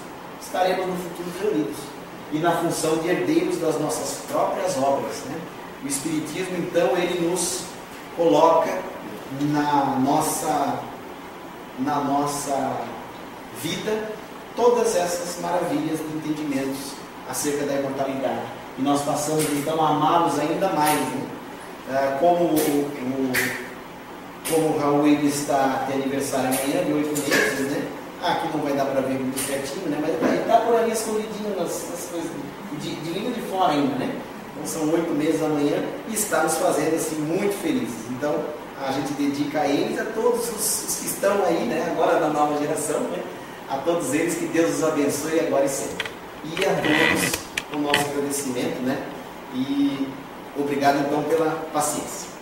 estaremos no futuro reunidos e na função de herdeiros das nossas próprias obras, né? O Espiritismo, então, ele nos coloca na nossa vida todas essas maravilhas de entendimentos acerca da imortalidade. E nós passamos, então, a amá-los ainda mais, né? Como o Raul está de aniversário amanhã, de 8 meses, né? Aqui não vai dar para ver muito certinho, né? Mas ele está por ali escondidinho nas coisas de língua de fora ainda, né? Então são 8 meses amanhã e está nos fazendo assim muito felizes. Então a gente dedica a eles, a todos os que estão aí, né? Agora na nova geração, né? A todos eles, que Deus os abençoe agora e sempre. E a todos o nosso agradecimento, né? E obrigado então pela paciência.